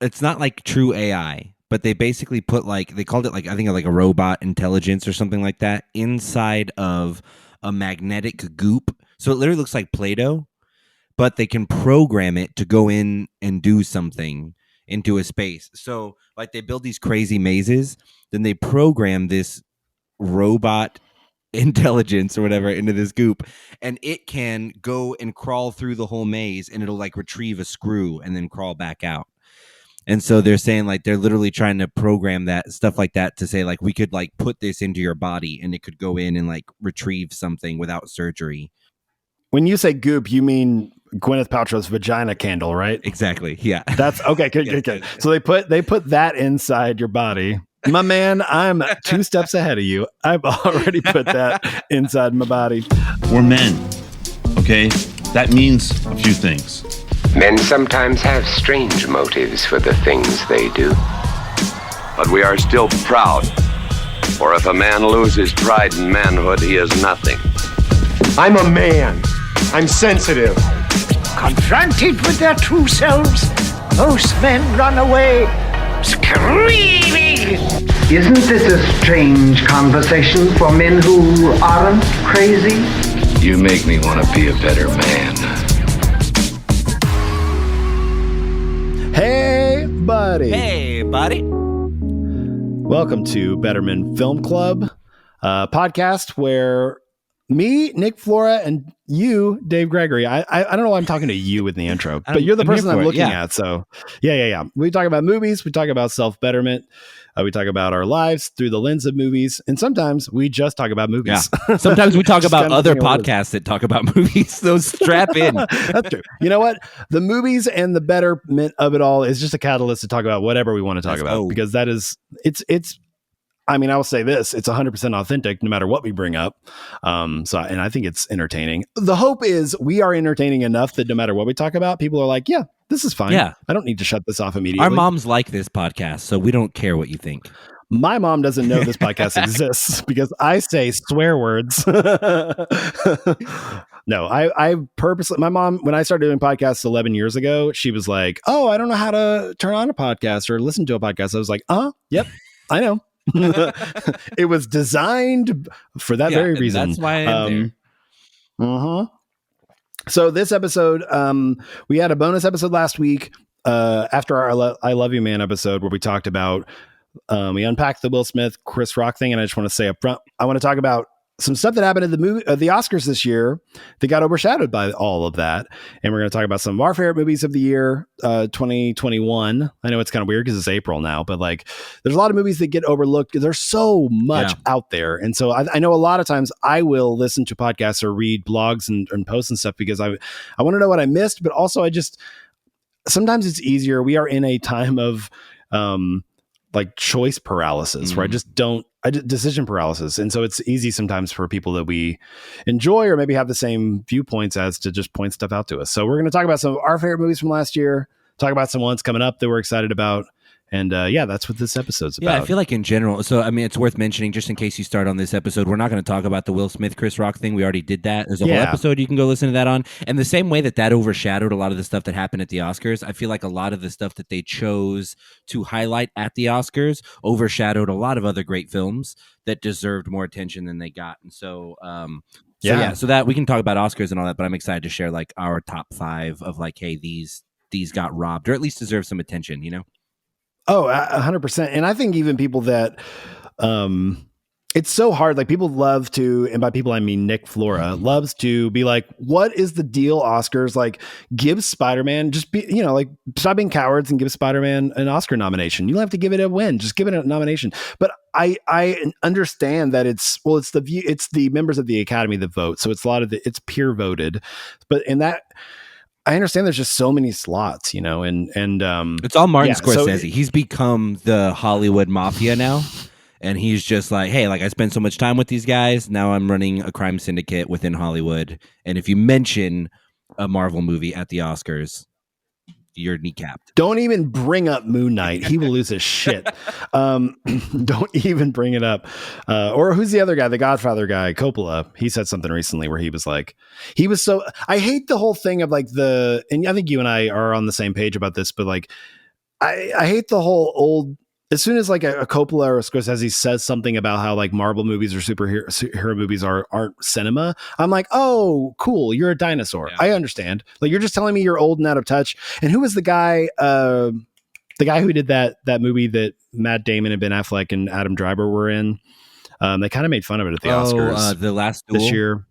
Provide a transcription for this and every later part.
it's not like true AI, but they basically put like they called it like I think like a robot intelligence or something like that inside of a magnetic goop. So it literally looks like Play-Doh, but they can program it to go in and do something into a space. So like they build these crazy mazes, then they program this robot intelligence or whatever into this goop, and it can go and crawl through the whole maze, and it'll like retrieve a screw and then crawl back out. And so they're saying like they're literally trying to program that stuff like that to say like we could like put this into your body and it could go in and like retrieve something without surgery. When you say goop, you mean Gwyneth Paltrow's vagina candle, right? Exactly. Yeah. That's okay. Good. So they put that inside your body. My man, I'm 2 steps ahead of you. I've already put that inside my body. We're men, okay? That means a few things. Men sometimes have strange motives for the things they do. But we are still proud. For if a man loses pride in manhood, he is nothing. I'm a man. I'm sensitive. Confronted with their true selves, most men run away, screaming. Isn't this a strange conversation for men who aren't crazy? You make me want to be a better man. Hey, buddy. Hey, buddy. Welcome to Betterman Film Club, a podcast where me, Nick Flora, and you, Dave Gregory. I don't know why I'm talking to you in the intro, but you're the person I'm looking at. So yeah. We talk about movies. We talk about self-betterment. We talk about our lives through the lens of movies. And sometimes we just talk about movies. Yeah. Sometimes we talk about other podcasts that talk about movies. So strap in. That's true. You know what? The movies and the betterment of it all is just a catalyst to talk about whatever we want to talk about. Because that is, it's, I mean, I will say this, it's 100% authentic no matter what we bring up. And I think it's entertaining. The hope is we are entertaining enough that no matter what we talk about, people are like, yeah, this is fine. Yeah. I don't need to shut this off immediately. Our moms like this podcast, so we don't care what you think. My mom doesn't know this podcast exists because I say swear words. No, I purposely, my mom, when I started doing podcasts 11 years ago, she was like, oh, I don't know how to turn on a podcast or listen to a podcast. I was like, yep, I know. It was designed for that very reason. That's why I'm there. So this episode, we had a bonus episode last week after our I Love You Man episode where we talked about, we unpacked the Will Smith, Chris Rock thing. And I just want to say up front, I want to talk about some stuff that happened at the Oscars this year that got overshadowed by all of that. And we're going to talk about some of our favorite movies of the year, 2021. I know it's kind of weird because it's April now, but like there's a lot of movies that get overlooked because there's so much out there. And so I know a lot of times I will listen to podcasts or read blogs and posts and stuff because I want to know what I missed, but also sometimes it's easier. We are in a time of like choice paralysis where I just decision paralysis. And so it's easy sometimes for people that we enjoy or maybe have the same viewpoints as to just point stuff out to us. So we're going to talk about some of our favorite movies from last year, talk about some ones coming up that we're excited about. And that's what this episode's about. Yeah, I feel like in general, so I mean, it's worth mentioning just in case you start on this episode, we're not going to talk about the Will Smith, Chris Rock thing. We already did that. There's a whole episode you can go listen to that on. And the same way that overshadowed a lot of the stuff that happened at the Oscars, I feel like a lot of the stuff that they chose to highlight at the Oscars overshadowed a lot of other great films that deserved more attention than they got. And so, so that we can talk about Oscars and all that, but I'm excited to share like our top 5 of like, hey, these got robbed or at least deserve some attention, you know? Oh, 100%. And I think even people that, it's so hard. Like people love to, and by people, I mean, Nick Flora loves to be like, what is the deal, Oscars? Like give Spider-Man, just be, like stop being cowards and give Spider-Man an Oscar nomination. You don't have to give it a win. Just give it a nomination. But I understand that it's the members of the Academy that vote. So it's it's peer voted, but in that, I understand there's just so many slots, and it's all Martin Scorsese. So he's become the Hollywood mafia now. And he's just like, hey, like I spent so much time with these guys. Now I'm running a crime syndicate within Hollywood. And if you mention a Marvel movie at the Oscars, you're kneecapped. Don't even bring up Moon Knight. He will lose his shit. Don't even bring it up. Or who's the other guy? The Godfather guy, Coppola. He said something recently where he was I hate the whole thing of like and I think you and I are on the same page about this, but like I hate the whole old. As soon as like a Coppola or a Scorsese says something about how like Marvel movies or superhero movies aren't cinema, I'm like, oh, cool, you're a dinosaur. Yeah. I understand. Like you're just telling me you're old and out of touch. And who was the guy? The guy who did that movie that Matt Damon and Ben Affleck and Adam Driver were in. They kind of made fun of it at the Oscars. The Last Duel this year.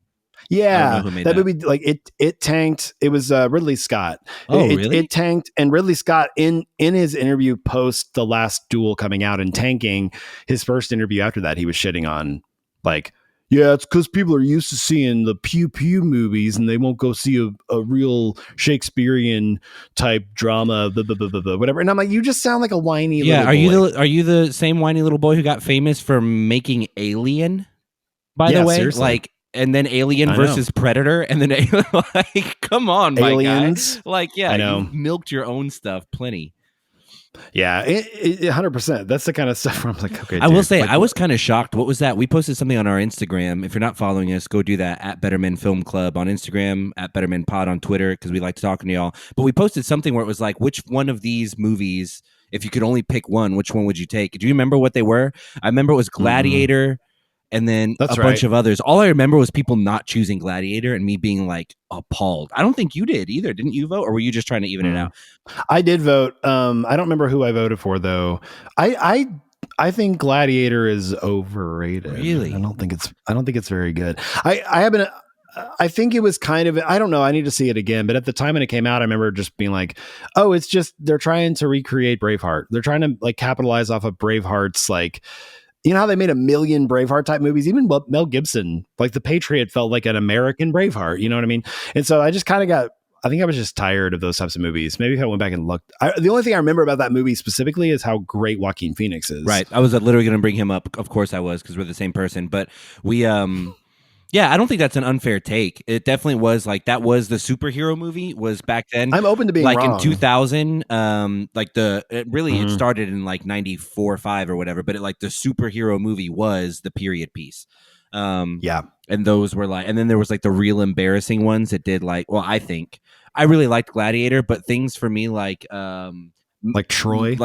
Yeah, that movie, like it tanked. It was Ridley Scott. Really? It tanked, and Ridley Scott in his interview post The Last Duel coming out and tanking, his first interview after that, he was shitting on like, yeah, it's because people are used to seeing the pew pew movies and they won't go see a real Shakespearean type drama, blah, blah, blah, blah, blah, whatever. And I'm like, you just sound like a whiny little boy. Are you the same whiny little boy who got famous for making Alien? By the way, seriously. like. And then Alien versus Predator, and then like, come on, Aliens. my guy. Like, yeah, I know. you milked your own stuff plenty. Yeah, 100%. That's the kind of stuff where I'm like, okay. I will say, like, I was kind of shocked. What was that? We posted something on our Instagram. If you're not following us, go do that at Betterman Film Club on Instagram, at Betterman Pod on Twitter, because we like talking to y'all. But we posted something where it was like, which one of these movies, if you could only pick one, which one would you take? Do you remember what they were? I remember it was Gladiator. And then bunch of others. All I remember was people not choosing Gladiator and me being like appalled. I don't think you did either. Didn't you vote? Or were you just trying to even it out? I did vote. I don't remember who I voted for though. I think Gladiator is overrated. Really? I don't think it's very good. I think it was kind of, I don't know. I need to see it again. But at the time when it came out, I remember just being like, oh, it's just, they're trying to recreate Braveheart. They're trying to like capitalize off of Braveheart's like, you know how they made a million Braveheart type movies? Even Mel Gibson, like The Patriot felt like an American Braveheart. You know what I mean? And so I just kind of I think I was just tired of those types of movies. Maybe if I went back and looked, the only thing I remember about that movie specifically is how great Joaquin Phoenix is. Right. I was literally going to bring him up. Of course I was, because we're the same person. But we, yeah, I don't think that's an unfair take. It definitely was like, that was the superhero movie was back then. I'm open to being like wrong. in 2000, like it started in like 94, 5 or whatever, but the superhero movie was the period piece. Yeah. And those were like, and then there was like the real embarrassing ones that did like, well, I think I really liked Gladiator, but things for me like Troy,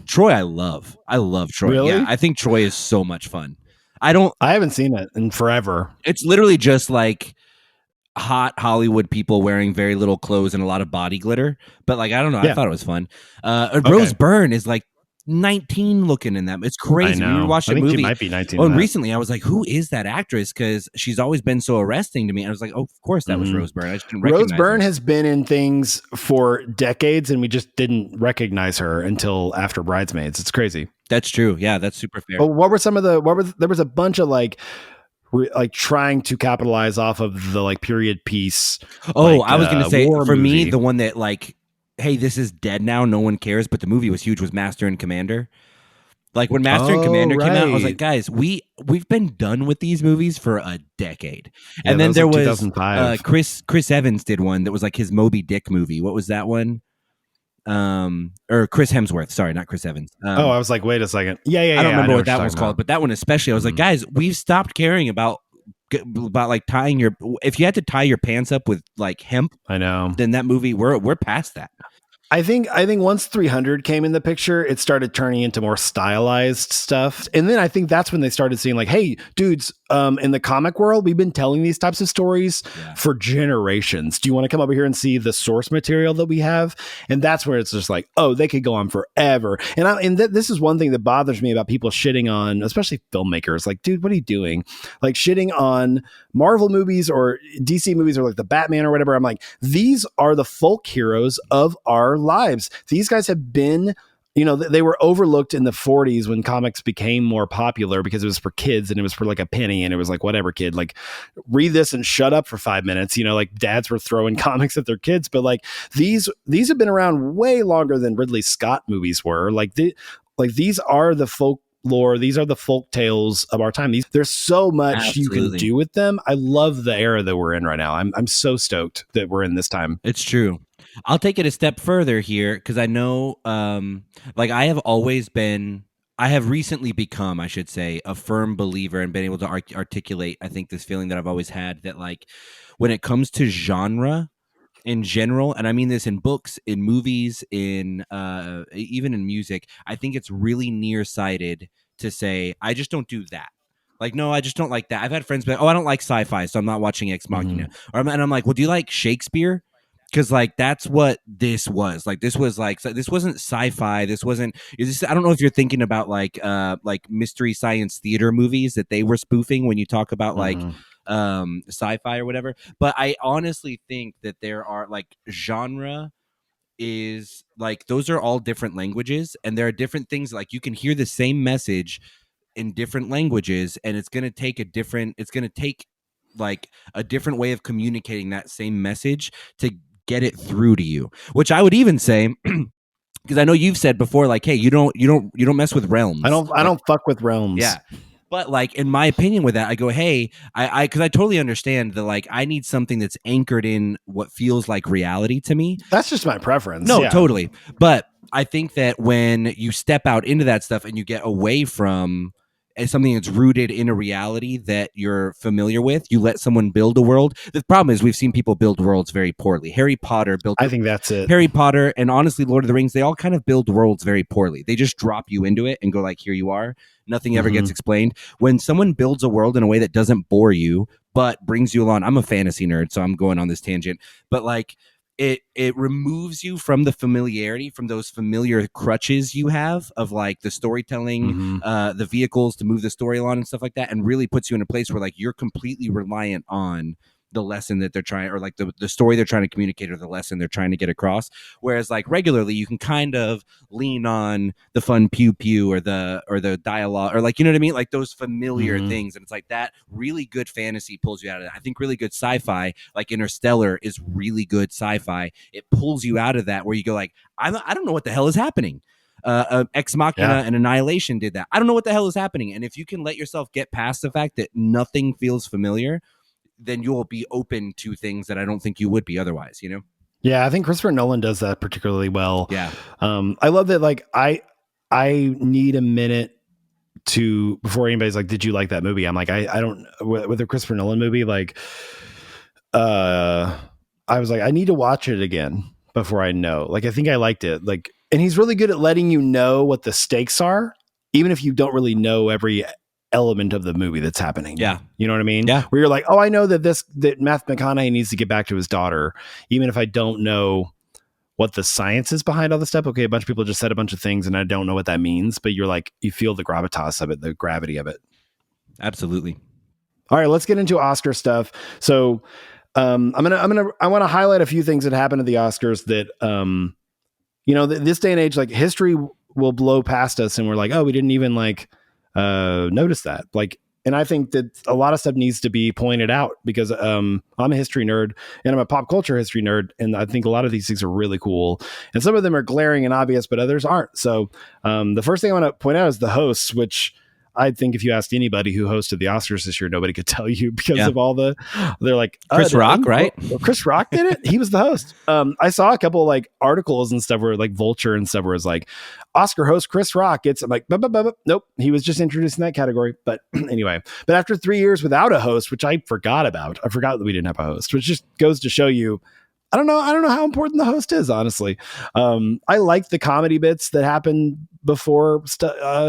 Troy, I love Troy. Really? Yeah, I think Troy is so much fun. I haven't seen it in forever. It's literally just like hot Hollywood people wearing very little clothes and a lot of body glitter. But like, I don't know. Yeah. I thought it was fun. Rose Byrne is like 19 looking in that. It's crazy. We watched the movie. She might be 19. Oh, and recently I was like, who is that actress? Because she's always been so arresting to me. I was like, oh, of course that was Rose Byrne. I just didn't recognize Rose Byrne her. has been in things for decades, and we just didn't recognize her until after Bridesmaids. It's crazy. That's true. Yeah, that's super fair. But what were some of there was a bunch of like trying to capitalize off of the like period piece. Oh, I was going to say for movie. me, the one that like, hey, this is dead now. No one cares. But the movie was huge was Master and Commander. Like when Master and Commander came out, I was like, guys, we've been done with these movies for a decade. Yeah, and then there like was 2005. Chris Evans did one that was like his Moby Dick movie. What was that one? Or Chris Hemsworth. Sorry, not Chris Evans. I was like, wait a second. Yeah. I don't remember what that was called, but that one especially, I was like, guys, we've stopped caring about like tying your. If you had to tie your pants up with like hemp, I know. Then that movie, we're past that. I think once 300 came in the picture, it started turning into more stylized stuff. And then I think that's when they started seeing like, hey, dudes, in the comic world, we've been telling these types of stories for generations. Do you want to come over here and see the source material that we have? And that's where it's just like, oh, they could go on forever. And this is one thing that bothers me about people shitting on, especially filmmakers. Like, dude, what are you doing? Like shitting on Marvel movies or DC movies or like the Batman or whatever. I'm like, these are the folk heroes of our lives. These guys have been, they were overlooked in the 40s when comics became more popular because it was for kids and it was for like a penny and it was like, whatever, kid, like read this and shut up for 5 minutes. Like dads were throwing comics at their kids, but like these have been around way longer than Ridley Scott movies were. Like these are the folk lore. These are the folk tales of our time. There's so much you can do with them. I love the era that we're in right now. I'm so stoked that we're in this time. It's true. I'll take it a step further here because I know, like I have recently become, I should say, a firm believer and been able to articulate, I think, this feeling that I've always had that like when it comes to genre in general, and I mean this in books, in movies, in even in music, I think it's really nearsighted to say, I just don't do that. Like, no, I just don't like that. I've had friends be like, oh, I don't like sci-fi, so I'm not watching Ex Machina. And I'm like, well, do you like Shakespeare? Because like that's what this was. Like this was like this wasn't sci-fi. This wasn't. I don't know if you're thinking about like mystery science theater movies that they were spoofing when you talk about like sci-fi or whatever. But I honestly think that there are like genre is like those are all different languages, and there are different things like you can hear the same message in different languages, and it's going to take like a different way of communicating that same message to get it through to you, which I would even say because I know you've said before like, hey, you don't mess with realms. I don't fuck with realms. Yeah. But like in my opinion with that, I go, hey, I because I totally understand that like I need something that's anchored in what feels like reality to me. That's just my preference. No, totally. But I think that when you step out into that stuff and you get away from something that's rooted in a reality that you're familiar with, you let someone build a world. The problem is we've seen people build worlds very poorly. Harry Potter built. I think that's it. Harry Potter and honestly, Lord of the Rings, they all kind of build worlds very poorly. They just drop you into it and go like, here you are. Nothing ever gets explained. When someone builds a world in a way that doesn't bore you, but brings you along. I'm a fantasy nerd, so I'm going on this tangent. But like it removes you from the familiarity, from those familiar crutches you have of like the storytelling, the vehicles to move the story along and stuff like that, and really puts you in a place where like you're completely reliant on the lesson that they're trying, or like the story they're trying to communicate, or the lesson they're trying to get across. Whereas like regularly you can kind of lean on the fun pew pew or the dialogue, or like, you know what I mean? Like those familiar things. And it's like that really good fantasy pulls you out of that. I think really good sci-fi, like Interstellar is really good sci-fi. It pulls you out of that where you go like, I don't know what the hell is happening. Ex Machina and Annihilation did that. I don't know what the hell is happening. And if you can let yourself get past the fact that nothing feels familiar, then you'll be open to things that I don't think you would be otherwise, you know? Yeah, I think Christopher Nolan does that particularly well. Yeah. I love that. Like I need a minute to, before anybody's like, did you like that movie? I'm like, I don't, with a Christopher Nolan movie, like, I was like, I need to watch it again before I know. Like, I think I liked it. Like, and he's really good at letting you know what the stakes are, even if you don't really know every element of the movie that's happening. Yeah. You know what I mean? Yeah. Where you're like, oh, I know that Matthew McConaughey needs to get back to his daughter, even if I don't know what the science is behind all this stuff. Okay, a bunch of people just said a bunch of things and I don't know what that means, but you're like, you feel the gravitas of it, the gravity of it. Absolutely. All right, let's get into Oscar stuff. So I want to highlight a few things that happened at the Oscars that, you know, this day and age, like history will blow past us and we're like, oh, we didn't even like notice that. Like, and I think that a lot of stuff needs to be pointed out because I'm a history nerd and I'm a pop culture history nerd. And I think a lot of these things are really cool. And some of them are glaring and obvious, but others aren't. So the first thing I want to point out is the hosts, which I think if you asked anybody who hosted the Oscars this year, nobody could tell you because of all they're like, Chris Rock, right? Chris Rock did it. He was the host. I saw a couple like articles and stuff where like Vulture and stuff where it's like Oscar host Chris Rock. I'm like, nope. He was just introduced in that category. But anyway, but after 3 years without a host, which I forgot about, I forgot that we didn't have a host, which just goes to show you, I don't know how important the host is, honestly. I like the comedy bits that happen before,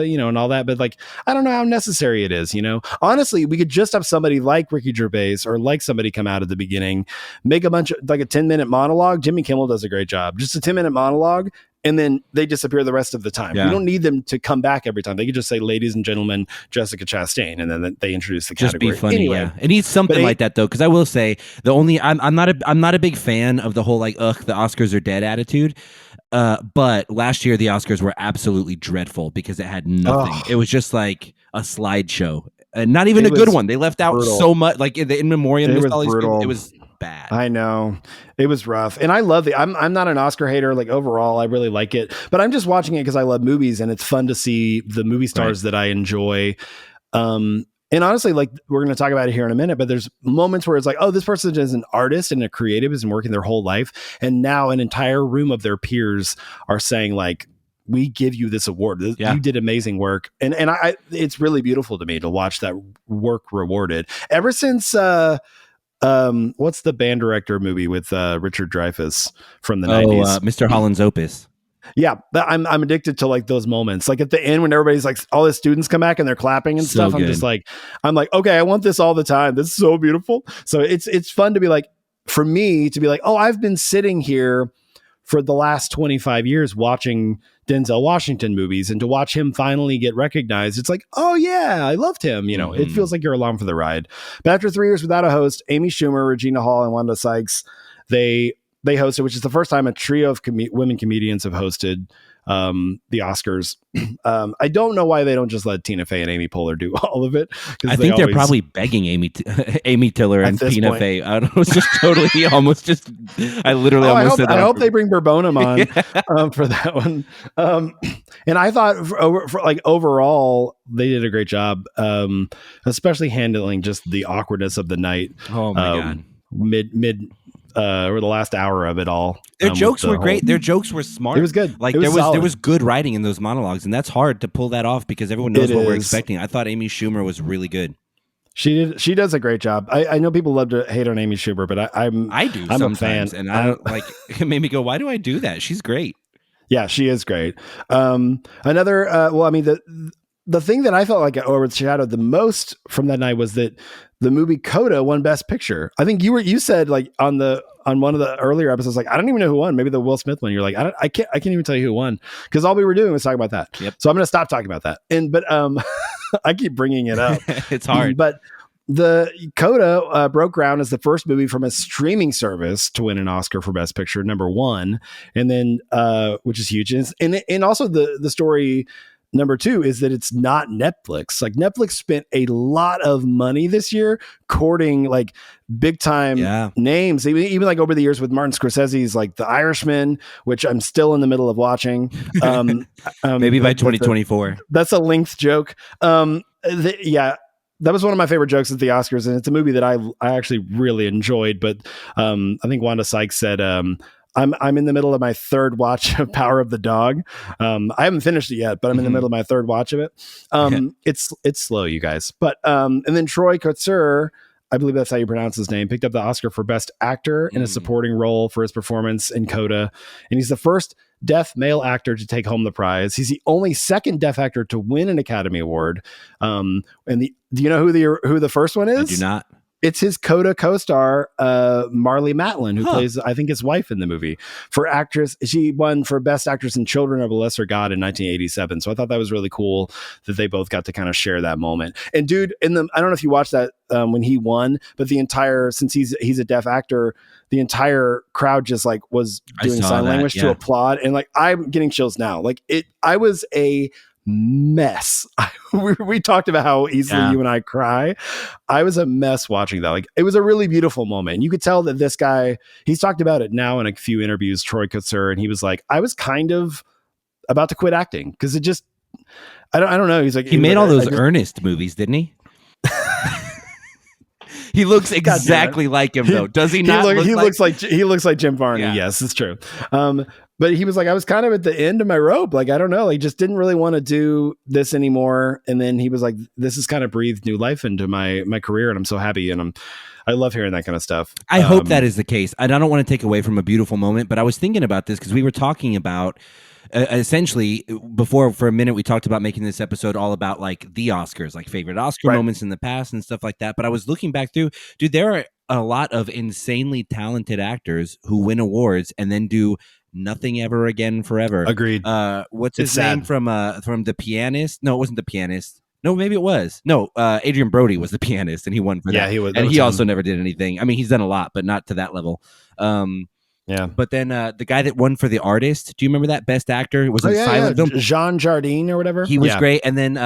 you know, and all that, but like, I don't know how necessary it is, you know? Honestly, we could just have somebody like Ricky Gervais or like somebody come out at the beginning, make a bunch of like a 10-minute monologue. Jimmy Kimmel does a great job. Just a 10-minute monologue. And then they disappear the rest of the time. Yeah. We don't need them to come back every time. They could just say, ladies and gentlemen, Jessica Chastain. And then they introduce the category. Just be funny, anyway, yeah. It needs something like that, though. Because I will say, I'm not a big fan of the whole, like, ugh, the Oscars are dead attitude. But last year, the Oscars were absolutely dreadful because it had nothing. It was just like a slideshow. Not even a good one. They left out so much. Like, in the In Memoriam, it was bad. I know, it was rough, and I love I'm not an Oscar hater. Like overall, I really like it, but I'm just watching it because I love movies, and it's fun to see the movie stars that I enjoy. And honestly, like we're going to talk about it here in a minute, but there's moments where it's like, oh, this person is an artist and a creative, has been working their whole life, and now an entire room of their peers are saying like, we give you this award. You did amazing work. And it's really beautiful to me to watch that work rewarded. Ever since What's the band director movie with Richard Dreyfuss from the 90s? Mr. Holland's Opus. Yeah, I'm addicted to like those moments. Like at the end when everybody's like, all the students come back and they're clapping and So stuff. good. I'm like, okay, I want this all the time. This is so beautiful. So it's fun to be like, for me to be like, oh, I've been sitting here for the last 25 years watching Denzel Washington movies, and to watch him finally get recognized, it's like, oh yeah, I loved him. You know, it feels like you're along for the ride. But after 3 years without a host, Amy Schumer, Regina Hall, and Wanda Sykes, they hosted, which is the first time a trio of women comedians have hosted the Oscars. I don't know why they don't just let Tina Fey and Amy Poehler do all of it. I think they're probably begging Amy Tiller and Tina Fey. I don't know. It's just totally almost just. I literally almost said that. I hope they bring Bourbonum on for that one. And I thought for like overall they did a great job, especially handling just the awkwardness of the night. Oh my god! Mid. Or the last hour of it all. Their jokes were great. Their jokes were smart. It was good. Like there was good writing in those monologues, and that's hard to pull that off because everyone knows what we're expecting. I thought Amy Schumer was really good. She does a great job. I know people love to hate on Amy Schumer, but I'm a fan, and I don't like. It made me go, why do I do that? She's great. Yeah, she is great. The thing that I felt like overshadowed the most from that night was that the movie Coda won Best Picture. I think you said like on one of the earlier episodes, like I don't even know who won. Maybe the Will Smith one. You're like, I can't even tell you who won because all we were doing was talking about that. Yep. So I'm going to stop talking about that. But I keep bringing it up. It's hard. But the Coda broke ground as the first movie from a streaming service to win an Oscar for Best Picture, #1, and then which is huge. And also the story. Number 2 is that it's not Netflix. Like Netflix spent a lot of money this year courting like big time names, even like over the years with Martin Scorsese's like The Irishman, which I'm still in the middle of watching. Maybe by 2024. That's a length joke. That was one of my favorite jokes at the Oscars, and it's a movie that I actually really enjoyed. But I think Wanda Sykes said, I'm in the middle of my third watch of Power of the Dog. I haven't finished it yet, but I'm in the middle of my third watch of it. It's slow, you guys. But and then Troy Kotsur, I believe that's how you pronounce his name, picked up the Oscar for Best Actor in a supporting role for his performance in Coda, and he's the first deaf male actor to take home the prize. He's the only second deaf actor to win an Academy Award. Do you know who the first one is? I do not. It's his Coda co-star, Marlee Matlin, who plays, I think, his wife in the movie. For actress, she won for Best Actress in Children of a Lesser God in 1987. So I thought that was really cool that they both got to kind of share that moment. And dude, I don't know if you watched that when he won, but since he's a deaf actor, the entire crowd just like was doing sign language to applaud. And like, I'm getting chills now. Like I was a mess. We talked about how easily you and I cry. I was a mess watching that. Like it was a really beautiful moment. You could tell that this guy, he's talked about it now in a few interviews, Troy Kotsur, and he was like, I was kind of about to quit acting because it just, I don't know. He's like, he made all those Ernest movies, didn't he? He looks exactly like him, though. Does he not? He looks like Jim Varney. Yeah. Yes, it's true. But he was like, I was kind of at the end of my rope. Like, I don't know, like just didn't really want to do this anymore. And then he was like, this has kind of breathed new life into my career. And I'm so happy. And I love hearing that kind of stuff. I hope that is the case. And I don't want to take away from a beautiful moment, but I was thinking about this because we were talking about essentially before for a minute, we talked about making this episode all about like the Oscars, like favorite Oscar moments in the past and stuff like that. But I was looking back through, dude, there are a lot of insanely talented actors who win awards and then do nothing ever again forever. Agreed. What's his name from The Pianist? No, it wasn't The Pianist. No, maybe it was. No, Adrian Brody was the pianist, and he won for that. Yeah, he was, and he also never did anything. I mean, he's done a lot, but not to that level. Yeah. But then the guy that won for The Artist, do you remember that Best Actor? It was in silent film. Jean Jardin or whatever. He was great. And then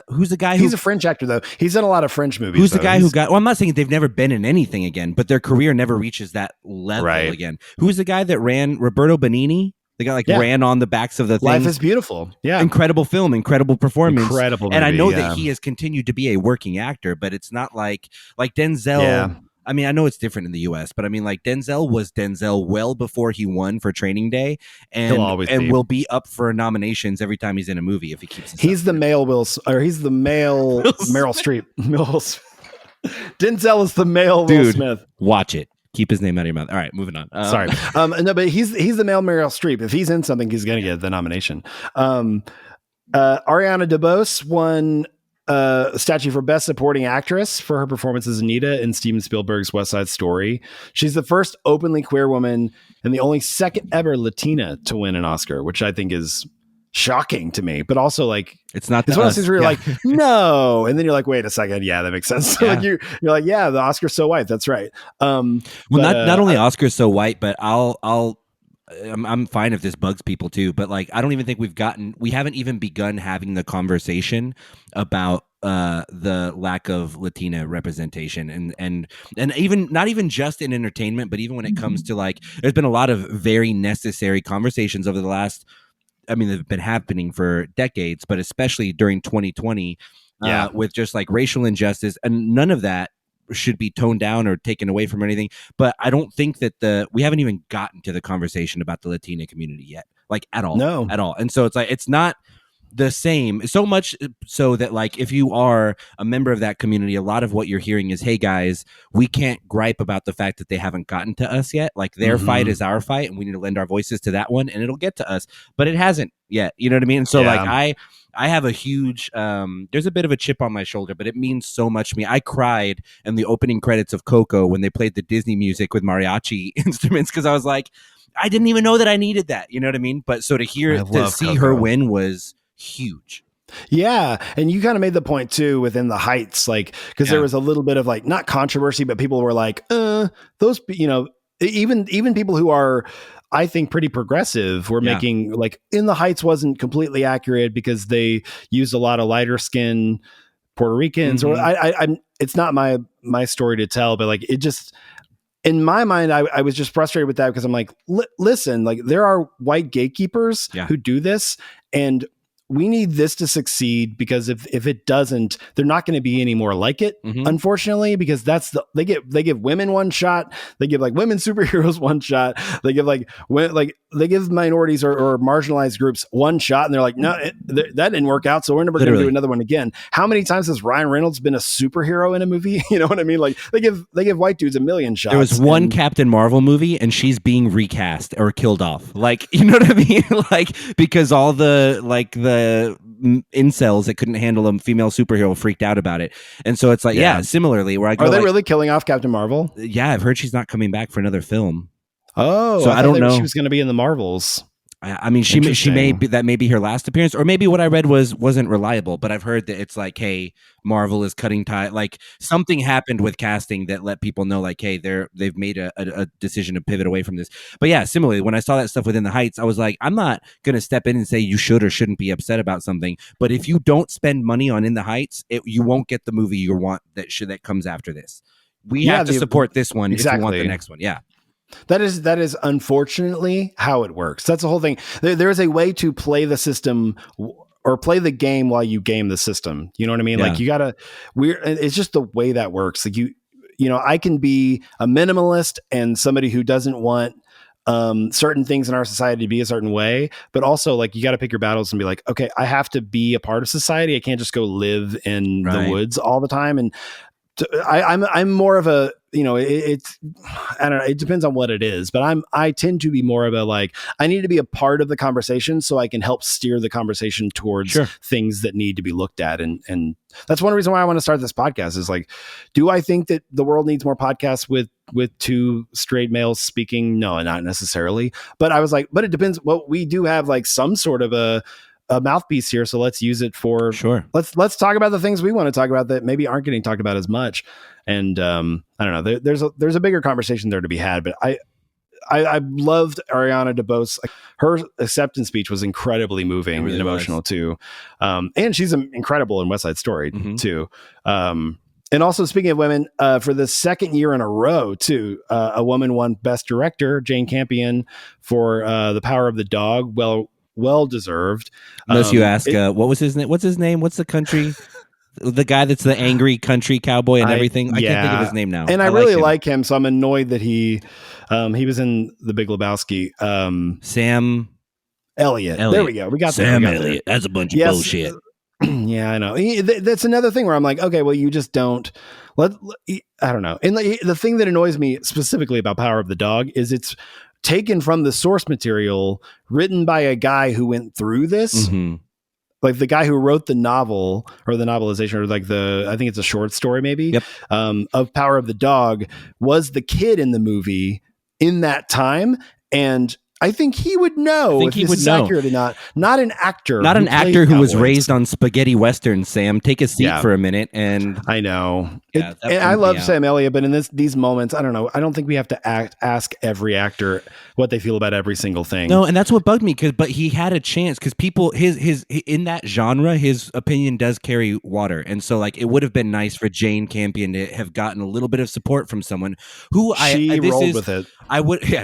who's the guy who... He's a French actor, though. He's done a lot of French movies. Who's the guy who got... Well, I'm not saying they've never been in anything again, but their career never reaches that level again. Who's the guy that ran... Roberto Benigni? The guy ran on the backs of the things. Life is Beautiful. Yeah. Incredible film, incredible performance. Incredible movie, and I know that he has continued to be a working actor, but it's not like Denzel. Yeah. I mean, I know it's different in the US, but I mean, like Denzel was Denzel well before he won for Training Day, and will be up for nominations every time he's in a movie if he keeps. He's the male Meryl Streep. Denzel is the male Will Smith. Watch it. Keep his name out of your mouth. All right, moving on. Sorry. No, but he's the male Meryl Streep. If he's in something, he's going to get the nomination. Ariana DeBose won a statue for Best Supporting Actress for her performance as Anita in Steven Spielberg's West Side Story. She's the first openly queer woman and the only second ever Latina to win an Oscar, which I think is shocking to me, but also like it's one of those things where you're like, no, and then you're like, wait a second, yeah, that makes sense. Yeah. Like you're like, yeah, the Oscar's so white. That's right. Not only Oscar's so white, but I'm fine if this bugs people too, but like I don't even think we haven't even begun having the conversation about the lack of Latina representation and even not even just in entertainment, but even when it comes to like, there's been a lot of very necessary conversations over the last, I mean, they've been happening for decades, but especially during 2020 with just like racial injustice, and none of that should be toned down or taken away from anything. But I don't think that we haven't even gotten to the conversation about the Latina community yet, like at all. No. At all. And so it's like, it's not the same, so much so that like if you are a member of that community, a lot of what you're hearing is, hey guys, we can't gripe about the fact that they haven't gotten to us yet. Like their fight is our fight, and we need to lend our voices to that one, and it'll get to us. But it hasn't yet. You know what I mean? And so like I have a huge there's a bit of a chip on my shoulder, but it means so much to me. I cried in the opening credits of Coco when they played the Disney music with mariachi instruments, because I was like, I didn't even know that I needed that. You know what I mean? But so to see Coco. Her win was huge. Yeah. And you kind of made the point too within the Heights, like, because there was a little bit of like, not controversy, but people were like, those, you know, even people who are, I think, pretty progressive were making like In the Heights wasn't completely accurate because they used a lot of lighter skin Puerto Ricans, or I'm it's not my story to tell, but like it just, in my mind, I was just frustrated with that because I'm like, listen, like there are white gatekeepers who do this, and we need this to succeed, because if it doesn't, they're not going to be any more like it, unfortunately, because they give women one shot. They give like women superheroes one shot. They give they give minorities or marginalized groups one shot, and they're like, no, that didn't work out, so we're never going to do another one again. How many times has Ryan Reynolds been a superhero in a movie? You know what I mean? Like they give white dudes a million shots. There was one Captain Marvel movie, and she's being recast or killed off. Like, you know what I mean? Like, because all the incels that couldn't handle a female superhero freaked out about it. And so it's like, similarly, where I go, are they really killing off Captain Marvel? Yeah, I've heard she's not coming back for another film. Oh, so I don't know. She was going to be in the Marvels. I mean, she may be, that may be her last appearance, or maybe what I read wasn't reliable. But I've heard that it's like, hey, Marvel is cutting tie. Like something happened with casting that let people know, like, hey, they've made a decision to pivot away from this. But yeah, similarly, when I saw that stuff within the Heights, I was like, I'm not gonna step in and say you should or shouldn't be upset about something. But if you don't spend money on In the Heights, you won't get the movie you want that comes after this. We have to support this one if you want the next one. Yeah. That is unfortunately how it works. That's the whole thing. There is a way to play the system or play the game while you game the system. You know what I mean? Like it's just the way that works. Like you know, I can be a minimalist and somebody who doesn't want certain things in our society to be a certain way, but also like you got to pick your battles and be like, okay, I have to be a part of society. I can't just go live in the woods all the time. And I'm more of a, you know, it's, I don't know, it depends on what it is, but I tend to be more of a, like, I need to be a part of the conversation so I can help steer the conversation towards things that need to be looked at. And that's one reason why I want to start this podcast is like, do I think that the world needs more podcasts with two straight males speaking? No, not necessarily. But I was like, but it depends. Well, we do have like some sort of a mouthpiece here, so let's use it for let's talk about the things we want to talk about that maybe aren't getting talked about as much. And I don't know, there's a bigger conversation there to be had, but I loved Ariana DeBose. Her acceptance speech was incredibly moving and emotional too, and she's incredible in West Side Story too. And also, speaking of women, for the second year in a row too, a woman won Best Director, Jane Campion, for The Power of the Dog. Well deserved. Unless you ask, what was his name? What's his name? What's the country? The guy that's the angry country cowboy and everything. I can't think of his name now. And I really like him, so I'm annoyed that he was in The Big Lebowski. Sam Elliott. There we go. We got Sam Elliott. That's a bunch of bullshit. Yeah, I know. That's another thing where I'm like, okay, well, you just don't I don't know. And the thing that annoys me specifically about Power of the Dog is it's taken from the source material written by a guy who went through this. Mm-hmm. Like the guy who wrote the novel or the novelization or like I think it's a short story maybe of Power of the Dog was the kid in the movie in that time. And I think he would know if this is accurate or not. Not an actor. Not an actor who was raised on spaghetti westerns, Sam. Take a seat for a minute. And I know. Yeah, and I love Sam Elliott, but in these moments, I don't know. I don't think we have to ask every actor what they feel about every single thing. No, and that's what bugged me but he had a chance because people his in that genre, his opinion does carry water. And so like it would have been nice for Jane Campion to have gotten a little bit of support from someone who rolled with it.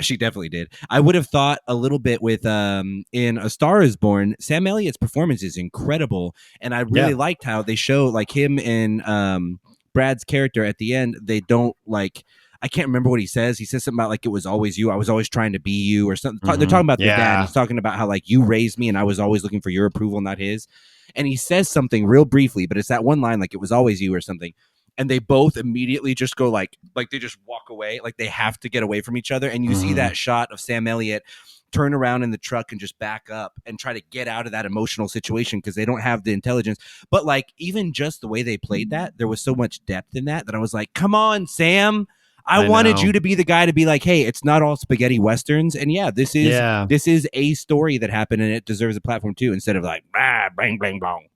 She definitely did. I would have thought a little bit with in A Star Is Born, Sam Elliott's performance is incredible. And I really liked how they show like him and Brad's character at the end. They don't like, I can't remember what he says. He says something about like, it was always you. I was always trying to be you or something. They're talking about their dad. He's talking about how like you raised me and I was always looking for your approval, not his. And he says something real briefly, but it's that one line, like it was always you or something. And they both immediately just go like they just walk away. Like they have to get away from each other. And you see that shot of Sam Elliott turn around in the truck and just back up and try to get out of that emotional situation because they don't have the intelligence. But like even just the way they played that, there was so much depth in that I was like, come on, Sam. I wanted you to be the guy to be like, hey, it's not all spaghetti westerns. And this is a story that happened and it deserves a platform too, instead of like, bang, bang, bong.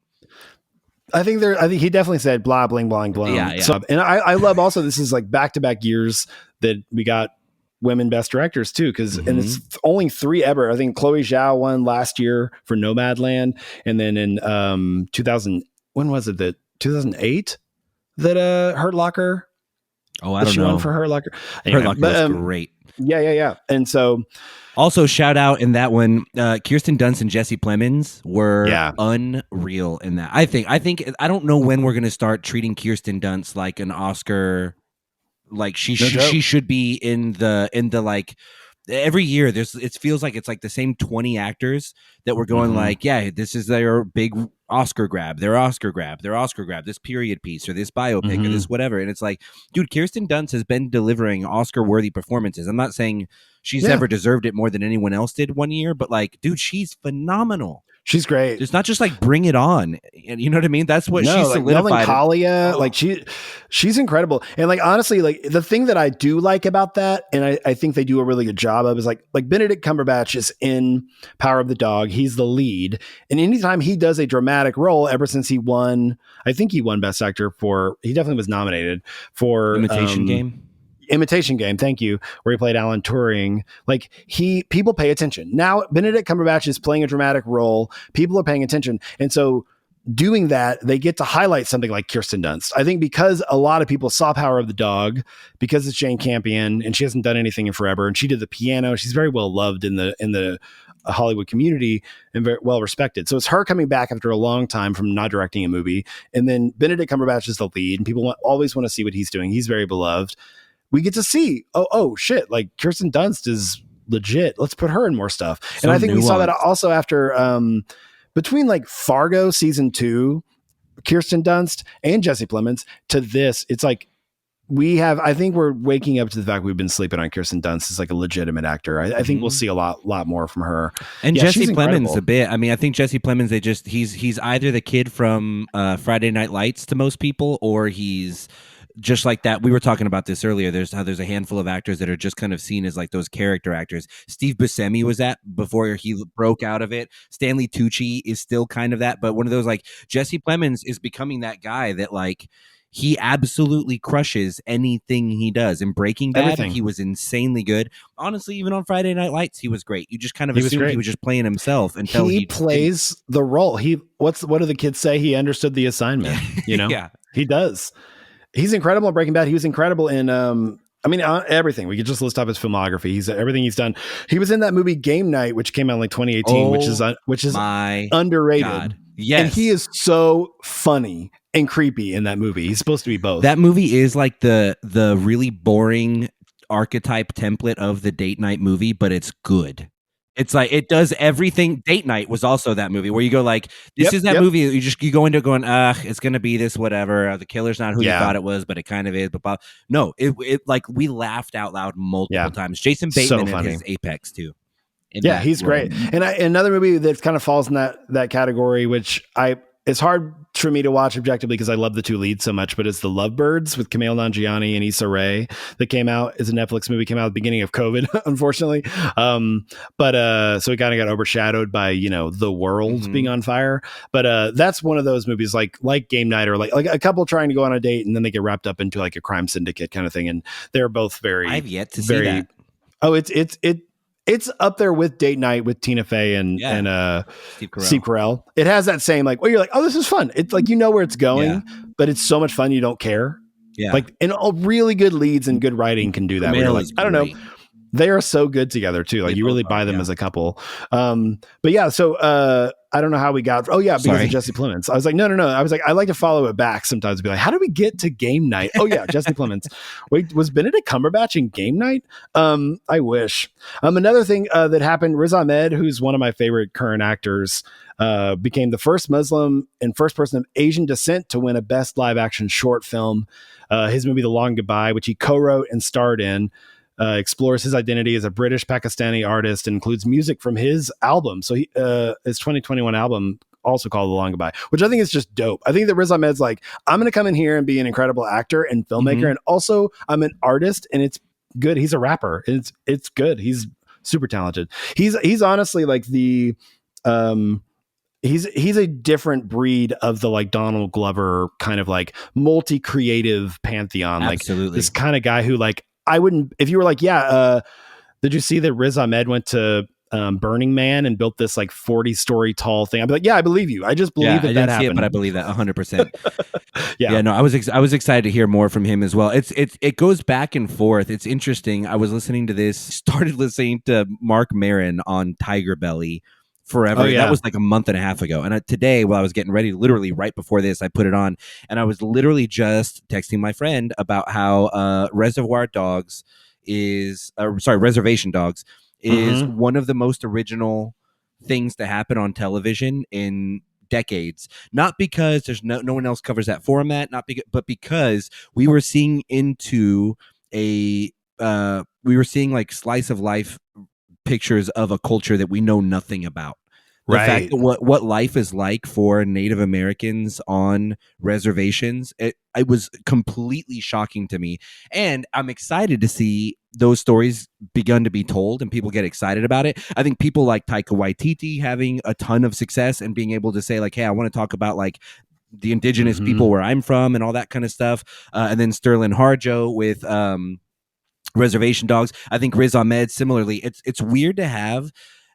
I think he definitely said blah, bling, blang, blang. Yeah. So, and I love also, this is like back-to-back years that we got women best directors too. And it's only 3 ever. I think Chloe Zhao won last year for Nomadland. And then in 2000, when was it that 2008 that Hurt Locker? Oh, I don't she know. Won for Hurt Locker. Anyway, Hurt Locker was great. Yeah. And so also shout out in that one, Kirsten Dunst and Jesse Plemons were unreal in that. I think I don't know when we're going to start treating Kirsten Dunst like an Oscar. Like she should be in the like every year it feels like it's like the same 20 actors that were going like, this is their big Oscar grab, this period piece or this biopic or this whatever. And it's like, dude, Kirsten Dunst has been delivering Oscar worthy performances. I'm not saying she's ever deserved it more than anyone else did one year, but like, dude, she's phenomenal. She's great. It's not just like bring it on. And you know what I mean? That's what she solidified. Melancholia, like she's incredible. And like, honestly, like the thing that I do like about that, and I think they do a really good job of, is like Benedict Cumberbatch is in Power of the Dog. He's the lead. And anytime he does a dramatic role, ever since he won, I think he won Best Actor he definitely was nominated for Imitation Game, thank you, where he played Alan Turing. Like people pay attention. Now Benedict Cumberbatch is playing a dramatic role. People are paying attention. And so doing that, they get to highlight something like Kirsten Dunst. I think because a lot of people saw Power of the Dog, because it's Jane Campion and she hasn't done anything in forever, and she did the piano. She's very well loved in the Hollywood community and very well respected. So it's her coming back after a long time from not directing a movie. And then Benedict Cumberbatch is the lead and people always want to see what he's doing. He's very beloved. We get to see, oh shit, like Kirsten Dunst is legit. Let's put her in more stuff. And I think we saw that also after between like Fargo season 2, Kirsten Dunst and Jesse Plemons to this. It's like I think we're waking up to the fact we've been sleeping on Kirsten Dunst as like a legitimate actor. I think we'll see a lot more from her. And Jesse Plemons a bit. I mean, I think Jesse Plemons, he's either the kid from Friday Night Lights to most people, or he's just like that. We were talking about this earlier. There's a handful of actors that are just kind of seen as like those character actors. Steve Buscemi was that before he broke out of it. Stanley Tucci is still kind of that, but one of those, like Jesse Plemons is becoming that guy that like he absolutely crushes anything he does. In Breaking Bad, he was insanely good. Honestly, even on Friday Night Lights, he was great. You just kind of assumed he was just playing himself until he plays the role. What do the kids say? He understood the assignment. You know, yeah, he does. He's incredible in Breaking Bad. He was incredible in, everything. We could just list off his filmography. Everything he's done. He was in that movie Game Night, which came out in like 2018, which is underrated. God. Yes. And he is so funny and creepy in that movie. He's supposed to be both. That movie is like the really boring archetype template of the date night movie, but it's good. It's like it does everything. Date Night was also that movie where you go like, this is that movie that you go into going, it's gonna be this whatever. The killer's not who you thought it was, but it kind of is. But no, it like we laughed out loud multiple times. Jason Bateman at his apex too. Yeah, he's great. And another movie that kind of falls in that category, which it's hard for me to watch objectively because I love the two leads so much, but it's The Lovebirds with Kumail Nanjiani and Issa Rae that came out. It's a Netflix movie, came out at the beginning of COVID, unfortunately. So it kind of got overshadowed by, the world being on fire. But that's one of those movies like Game Night or like a couple trying to go on a date and then they get wrapped up into like a crime syndicate kind of thing. And they're both very, I've yet to see that. Oh, it's up there with Date Night with Tina Fey and Steve Carell. It has that same you're like, oh, this is fun. It's like where it's going, but it's so much fun you don't care. Yeah, and all really good leads and good writing can do that. Where you're like, I don't know, they are so good together too. Like you really buy them as a couple. But yeah, so I don't know how we got. Oh yeah, because of Jesse Plemons. I was like, no. I was like, I like to follow it back sometimes. Be like, how do we get to Game Night? Oh yeah, Jesse Plemons. Wait, was Benedict Cumberbatch in Game Night? I wish. Another thing that happened. Riz Ahmed, who's one of my favorite current actors, became the first Muslim and first person of Asian descent to win a Best Live Action Short Film. His movie The Long Goodbye, which he co-wrote and starred in. Explores his identity as a British Pakistani artist and includes music from his album. So his 2021 album, also called The Long Goodbye, which I think is just dope. I think that Riz Ahmed's like, I'm going to come in here and be an incredible actor and filmmaker. And also I'm an artist and it's good. He's a rapper. It's good. He's super talented. He's honestly like the, he's a different breed of the like Donald Glover kind of like multi-creative pantheon. Absolutely. Like this kind of guy who like, I wouldn't, if you were like, did you see that Riz Ahmed went to Burning Man and built this like 40-story tall thing? I'd be like, yeah, I believe you. I just believe that happened. See it, but I believe that 100%. Yeah, no, I was excited to hear more from him as well. It goes back and forth. It's interesting. I was listening to this, started listening to Mark Maron on Tiger Belly forever. Oh, yeah. That was like a month and a half ago. And today, while I was getting ready, literally right before this, I put it on and I was literally just texting my friend about how Reservation Dogs is one of the most original things to happen on television in decades. Not because there's no one else covers that format, but because we were seeing into like slice of life pictures of a culture that we know nothing about. The fact that what life is like for Native Americans on reservations, it was completely shocking to me. And I'm excited to see those stories begun to be told and people get excited about it. I think people like Taika Waititi having a ton of success and being able to say like, hey, I want to talk about like the indigenous people where I'm from and all that kind of stuff. And then Sterling Harjo with Reservation Dogs. I think Riz Ahmed similarly. It's weird to have,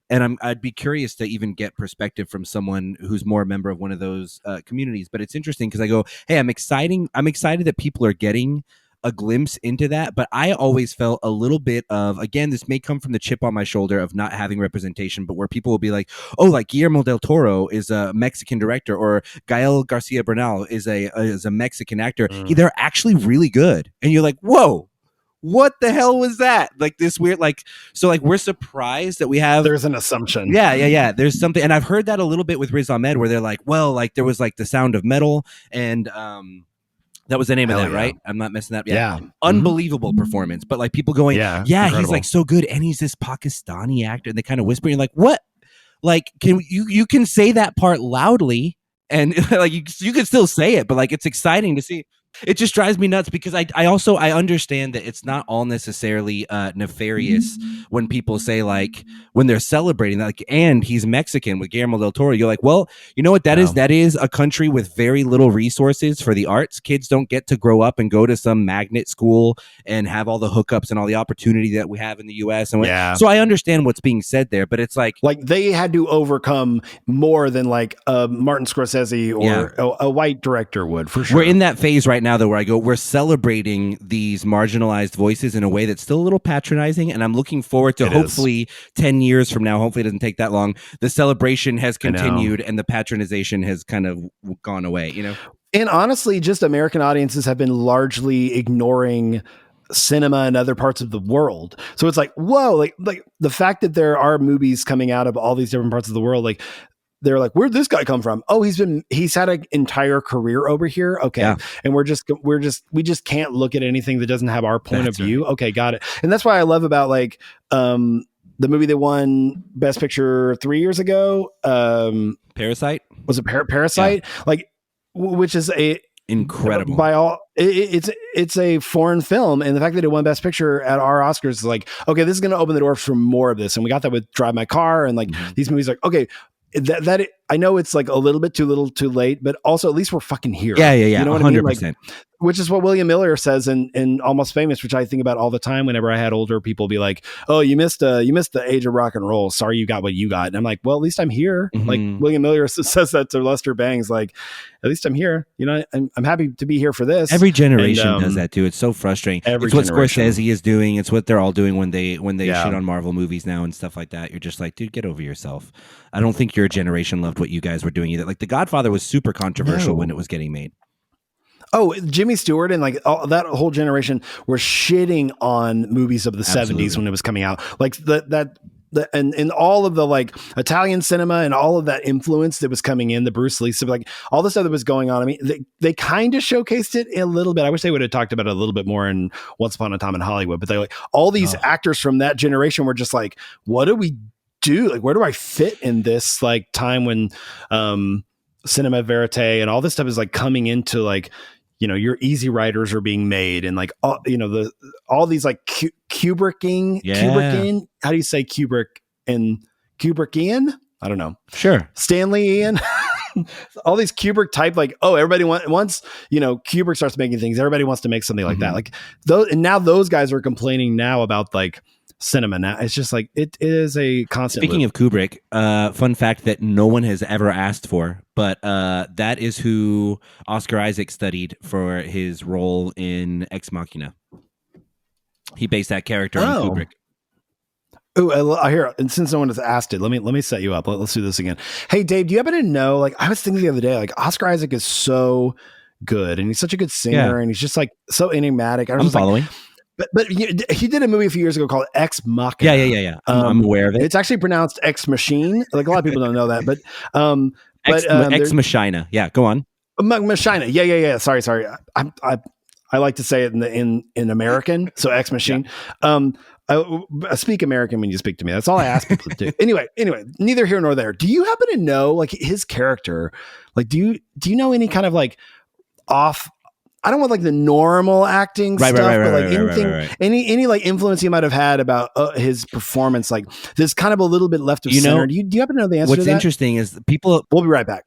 and I'd be curious to even get perspective from someone who's more a member of one of those communities. But it's interesting because I go, hey, I'm excited that people are getting a glimpse into that. But I always felt a little bit of, again, this may come from the chip on my shoulder of not having representation, but where people will be like, oh, like Guillermo del Toro is a Mexican director, or Gael Garcia Bernal is a Mexican actor. They're actually really good, and you're like, whoa. What the hell was that? Like this weird, we're surprised that we have. There's an assumption. Yeah. There's something, and I've heard that a little bit with Riz Ahmed, where they're like, well, like there was like The Sound of Metal, and that was the name of that, right? I'm not messing that up. Yeah. Unbelievable performance, but like people going, yeah, he's like so good, and he's this Pakistani actor, and they kind of whisper, you're like, what? Like, can you can say that part loudly, and like you can still say it, but like it's exciting to see. It just drives me nuts because I understand that it's not all necessarily nefarious when people say like when they're celebrating like, and he's Mexican with Guillermo del Toro. You're like, well, you know what that is? That is a country with very little resources for the arts. Kids don't get to grow up and go to some magnet school and have all the hookups and all the opportunity that we have in the U.S. And so I understand what's being said there, but it's like they had to overcome more than like Martin Scorsese or a white director would, for sure. We're in that phase right now, though, where I go, we're celebrating these marginalized voices in a way that's still a little patronizing, and I'm looking forward to hopefully 10 years from now, hopefully it doesn't take that long, the celebration has continued and the patronization has kind of gone away, you know? And honestly, just American audiences have been largely ignoring cinema in other parts of the world. So it's like, whoa, like the fact that there are movies coming out of all these different parts of the world, like they're like, where'd this guy come from? Oh, he's had an entire career over here. Okay. Yeah. And we just can't look at anything that doesn't have our point of view. Right. Okay. Got it. And that's why I love about like, the movie that won Best Picture 3 years ago. Parasite? Was it Parasite? Yeah. Like, which is incredible by all. It's a foreign film, and the fact that it won Best Picture at our Oscars is like, okay, this is going to open the door for more of this. And we got that with Drive My Car, and like these movies, like, okay, that I know it's like a little bit too little, too late, but also at least we're fucking here. Yeah. You know what 100%. I mean? Like, which is what William Miller says in Almost Famous, which I think about all the time whenever I had older people be like, oh, you missed the age of rock and roll. Sorry, you got what you got. And I'm like, well, at least I'm here. Mm-hmm. Like William Miller says that to Lester Bangs, like, at least I'm here. You know, I'm happy to be here for this. Every generation does that too. It's so frustrating. It's what Scorsese is doing. It's what they're all doing when they shit on Marvel movies now and stuff like that. You're just like, dude, get over yourself. I don't think your generation loved what you guys were doing either. Like The Godfather was super controversial when it was getting made. Oh, Jimmy Stewart and like that whole generation were shitting on movies of the 70s when it was coming out. Like and all of the like Italian cinema and all of that influence that was coming in, the Bruce Lee, so like all the stuff that was going on. I mean, they kind of showcased it a little bit. I wish they would have talked about it a little bit more in Once Upon a Time in Hollywood, but they like all these actors from that generation were just like, what do we do? Like, where do I fit in this like time when cinema verite and all this stuff is like coming into like, you know, your Easy Riders are being made and like, all these like Kubricking, how do you say Kubrick and Kubrickian? I don't know. Sure. Stanleyian. All these Kubrick type, like, oh, everybody wants, you know, Kubrick starts making things. Everybody wants to make something like that. Like and now those guys are complaining now about like cinema. Now it's just like, it is a constant. Speaking of Kubrick, fun fact that no one has ever asked for, but that is who Oscar Isaac studied for his role in Ex Machina. He based that character on Kubrick. Oh, I hear. And since no one has asked it, let me set you up. Let's do this again. Hey, Dave, do you happen to know? Like, I was thinking the other day, like Oscar Isaac is so good, and he's such a good singer, and he's just like so enigmatic. I'm following. But he did a movie a few years ago called Ex Machina. Yeah. I'm aware of it. It's actually pronounced Ex Machine. Like a lot of people don't know that, but Ex Machina. Yeah, go on. Machina. Yeah. Sorry. I like to say it in American, so Ex Machine. I speak American when you speak to me. That's all I ask people to do. Anyway, neither here nor there. Do you happen to know like his character? Like, do you know any kind of like off? I don't want like the normal acting stuff, but like anything, any like influence you might have had about his performance, like there's kind of a little bit left of center. Do you happen to know the answer to that? What's interesting is people. We'll be right back.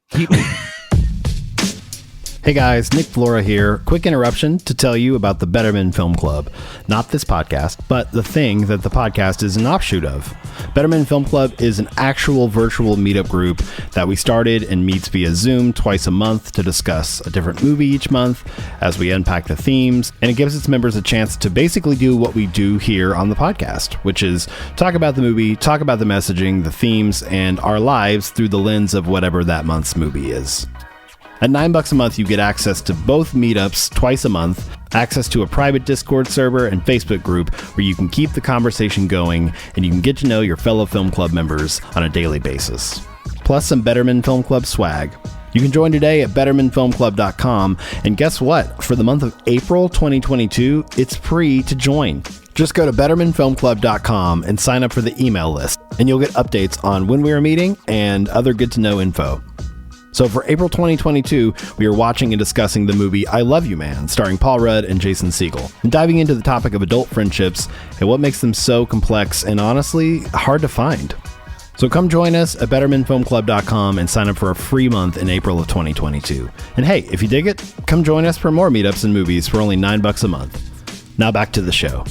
Hey guys, Nick Flora here. Quick interruption to tell you about the Betterman Film Club. Not this podcast, but the thing that the podcast is an offshoot of. Betterman Film Club is an actual virtual meetup group that we started and meets via Zoom twice a month to discuss a different movie each month as we unpack the themes, and it gives its members a chance to basically do what we do here on the podcast, which is talk about the movie, talk about the messaging, the themes, and our lives through the lens of whatever that month's movie is. At $9 a month, you get access to both meetups twice a month, access to a private Discord server and Facebook group where you can keep the conversation going and you can get to know your fellow film club members on a daily basis. Plus some Betterman Film Club swag. You can join today at bettermanfilmclub.com, and guess what? For the month of April 2022, it's free to join. Just go to bettermanfilmclub.com and sign up for the email list, and you'll get updates on when we are meeting and other good-to-know info. So for April 2022, we are watching and discussing the movie I Love You Man, starring Paul Rudd and Jason Segel, and diving into the topic of adult friendships and what makes them so complex and honestly hard to find. So come join us at bettermanfilmclub.com and sign up for a free month in April of 2022. And hey, if you dig it, come join us for more meetups and movies for only $9 a month. Now back to the show.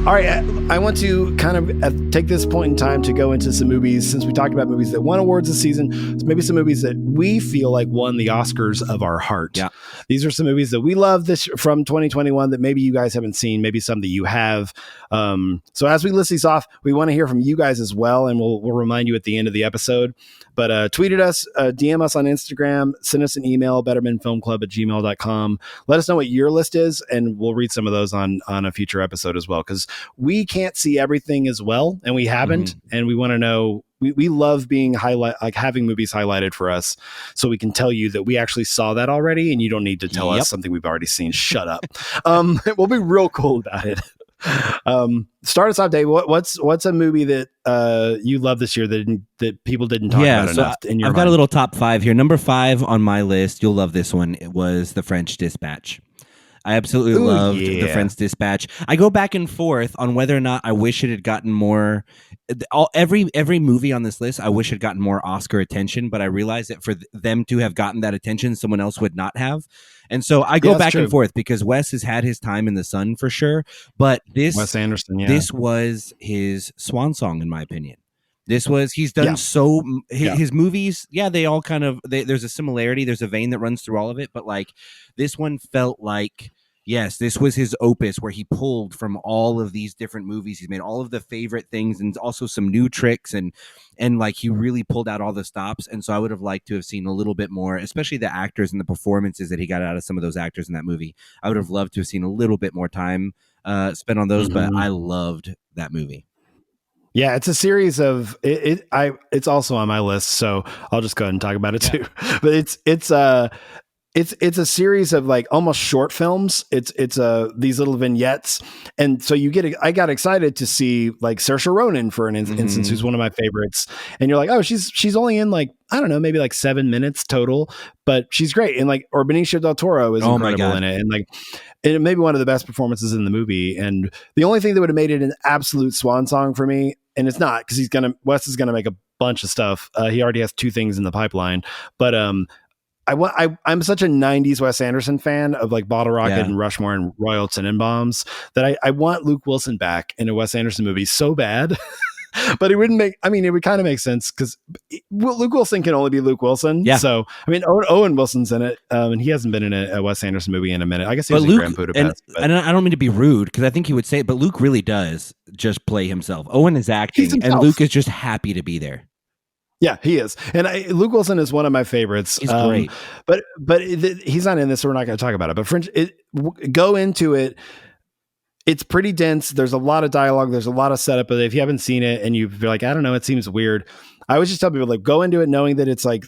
All right, I want to kind of take this point in time to go into some movies, since we talked about movies that won awards this season, so maybe some movies that we feel like won the Oscars of our heart. Yeah. These are some movies that we love this from 2021 that maybe you guys haven't seen, maybe some that you have. So as we list these off, we want to hear from you guys as well, and we'll remind you at the end of the episode. But tweet at us, DM us on Instagram, send us an email, bettermanfilmclub@gmail.com. Let us know what your list is, and we'll read some of those on a future episode as well, because we can't see everything as well, and we haven't, and we want to know. We love being having movies highlighted for us, so we can tell you that we actually saw that already, and you don't need to tell us something we've already seen. Shut up. We'll be real cool about it. Start us off, Dave. What's a movie that you love this year that people didn't talk about enough? I've got a little top 5 here. Number 5 on my list. You'll love this one. It was The French Dispatch. I absolutely loved The French Dispatch. I go back and forth on whether or not I wish it had gotten more. Every movie on this list, I wish had gotten more Oscar attention, but I realized that for them to have gotten that attention, someone else would not have. And so I go back and forth because Wes has had his time in the sun for sure, but Wes Anderson, this was his swan song, in my opinion. He's done his movies. Yeah, they all kind of, there's a similarity. There's a vein that runs through all of it. But like this one felt like, yes, this was his opus where he pulled from all of these different movies. He's made all of the favorite things and also some new tricks and like he really pulled out all the stops. And so I would have liked to have seen a little bit more, especially the actors and the performances that he got out of some of those actors in that movie. I would have loved to have seen a little bit more time spent on those, but I loved that movie. Yeah, it's a series of it's also on my list, so I'll just go ahead and talk about it too. But it's a series of like almost short films. It's these little vignettes, and so I got excited to see like Saoirse Ronan for an instance, who's one of my favorites. And you're like, oh, she's only in like, I don't know, maybe like 7 minutes total, but she's great. And like, or Benicio del Toro is incredible in it, and like. And it may be one of the best performances in the movie. And the only thing that would have made it an absolute swan song for me, and it's not because Wes is gonna make a bunch of stuff. He already has 2 things in the pipeline. But I'm such a 90s Wes Anderson fan of like Bottle Rocket and Rushmore and Royal Tenenbaums that I want Luke Wilson back in a Wes Anderson movie so bad. But it wouldn't make, I mean, it would kind of make sense because Luke Wilson can only be Luke Wilson. Yeah. So, I mean, Owen Wilson's in it, and he hasn't been in a Wes Anderson movie in a minute. I guess he was in Grand Budapest. And I don't mean to be rude because I think he would say it, but Luke really does just play himself. Owen is acting, and Luke is just happy to be there. Yeah, he is. And Luke Wilson is one of my favorites. He's great. But he's not in this, so we're not going to talk about it. But go into it. It's pretty dense. There's a lot of dialogue. There's a lot of setup. But if you haven't seen it and you're like, I don't know, it seems weird. I always just tell people like go into it knowing that it's like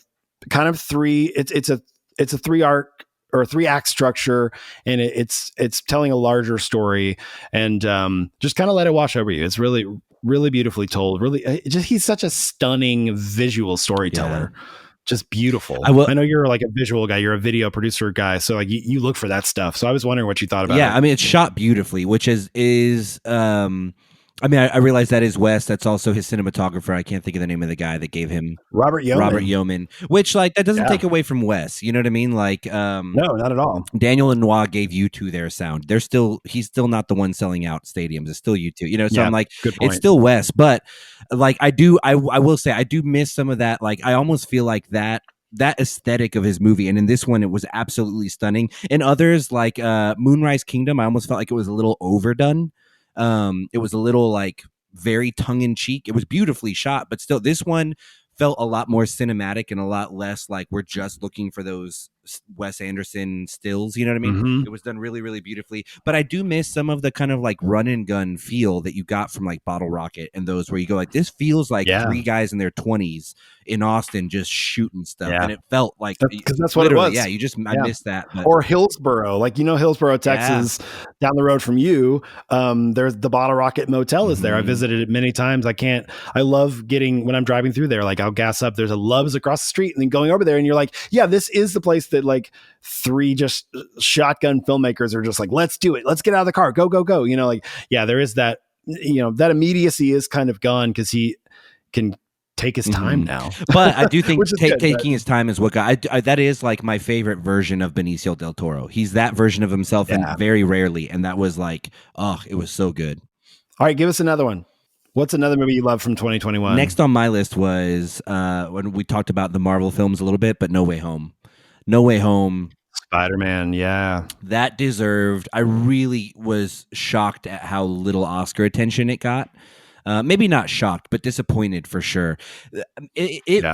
kind of it's a 3-arc or a 3-act structure, and it's telling a larger story, and just kind of let it wash over you. It's really, really beautifully told. Really, he's such a stunning visual storyteller. Yeah. Just beautiful. I know you're like a visual guy. You're a video producer guy. So like you look for that stuff. So I was wondering what you thought about it. Yeah, I mean, it's shot beautifully, which is I mean, I realize that is Wes. That's also his cinematographer. I can't think of the name of the guy that gave him Robert Yeoman, which like that doesn't take away from Wes. You know what I mean? Like, no, not at all. Daniel Lanois gave U2 their sound. He's still not the one selling out stadiums. It's still U2. You know, so I'm like, it's still Wes. But like, I will say, I do miss some of that. Like, I almost feel like that aesthetic of his movie, and in this one it was absolutely stunning. In others like Moonrise Kingdom, I almost felt like it was a little overdone. It was a little like very tongue-in-cheek. It was beautifully shot, but still this one felt a lot more cinematic and a lot less like we're just looking for those Wes Anderson stills, you know what I mean? Mm-hmm. It was done really, really beautifully. But I do miss some of the kind of like run and gun feel that you got from like Bottle Rocket and those where you go like, this feels like 3 guys in their 20s in Austin just shooting stuff. And it felt like because that's what it was. Yeah, I missed that. But. Or Hillsboro, like Hillsboro, Texas, down the road from you. There's the Bottle Rocket Motel is there. I visited it many times. I love getting when I'm driving through there, like I'll gas up. There's a Love's across the street, and then going over there, and you're like, yeah, this is the place that like 3 just shotgun filmmakers are just like, let's do it. Let's get out of the car. Go, go, go. There is that, that immediacy is kind of gone because he can take his time now. But I do think taking his time is what got, that is like my favorite version of Benicio del Toro. He's that version of himself and very rarely. And that was like, it was so good. All right, give us another one. What's another movie you love from 2021? Next on my list was when we talked about the Marvel films a little bit, but No Way Home. No Way Home. Spider-Man, yeah. That deserved. I really was shocked at how little Oscar attention it got. Maybe not shocked, but disappointed for sure. It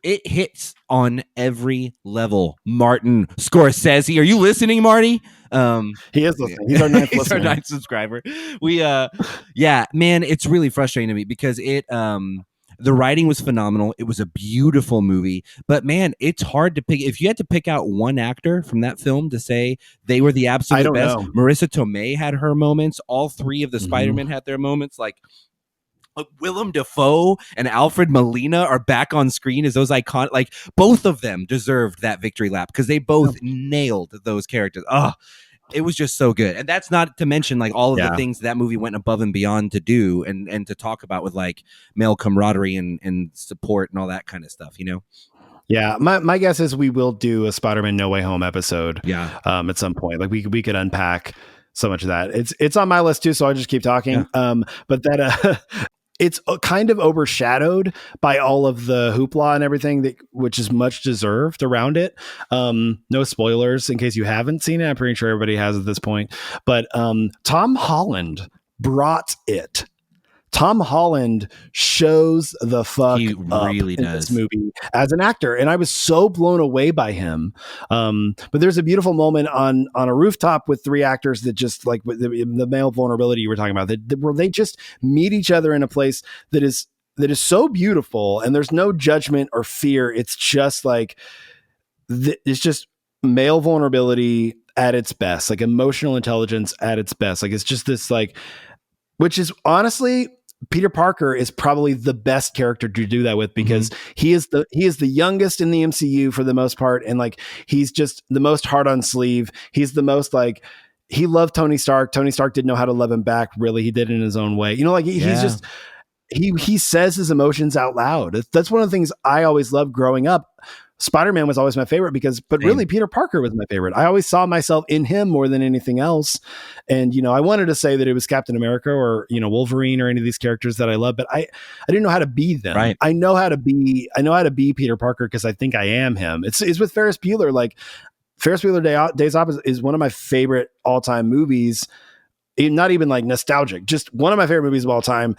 it hits on every level. Martin Scorsese, are you listening, Marty? He is listening. He's our ninth He's listener. our ninth subscriber. Yeah, man, it's really frustrating to me because the writing was phenomenal. It was a beautiful movie, but man, it's hard to pick. If you had to pick out one actor from that film to say they were the absolute best, know. Marissa Tomei had her moments. All three of the Spider-Men had their moments. Like Willem Dafoe and Alfred Molina are back on screen as those iconic. Like both of them deserved that victory lap because they both nailed those characters. Oh, it was just so good. And that's not to mention like all of the things that movie went above and beyond to do and to talk about with like male camaraderie and support and all that kind of stuff, you know? Yeah, my guess is we will do a Spider-Man No Way Home episode. Yeah, at some point, like we could unpack so much of that. It's on my list too, so I'll just keep talking. Yeah. But that it's kind of overshadowed by all of the hoopla and everything which is much deserved around it. No spoilers in case you haven't seen it. I'm pretty sure everybody has at this point. But Tom Holland brought it. Tom Holland shows the fuck he up really in does this movie as an actor, and I was so blown away by him. But there's a beautiful moment on a rooftop with three actors that just like the male vulnerability you were talking about, where they just meet each other in a place that is so beautiful, and there's no judgment or fear. It's just like it's just male vulnerability at its best, like emotional intelligence at its best. Like it's just this like, which is honestly. Peter Parker is probably the best character to do that with because he is the youngest in the MCU for the most part, and like he's just the most hard on sleeve. He's the most like he loved Tony Stark. Tony Stark didn't know how to love him back. Really, he did it in his own way. You know, like he's just he says his emotions out loud. That's one of the things I always loved growing up. Spider-Man was always my favorite but really Peter Parker was my favorite. I always saw myself in him more than anything else. And, you know, I wanted to say that it was Captain America or, you know, Wolverine or any of these characters that I love, but I didn't know how to be them. Right. I know how to be Peter Parker because I think I am him. It's with Ferris Bueller. Like Ferris Bueller Days Off is one of my favorite all-time movies. Not even like nostalgic, just one of my favorite movies of all time.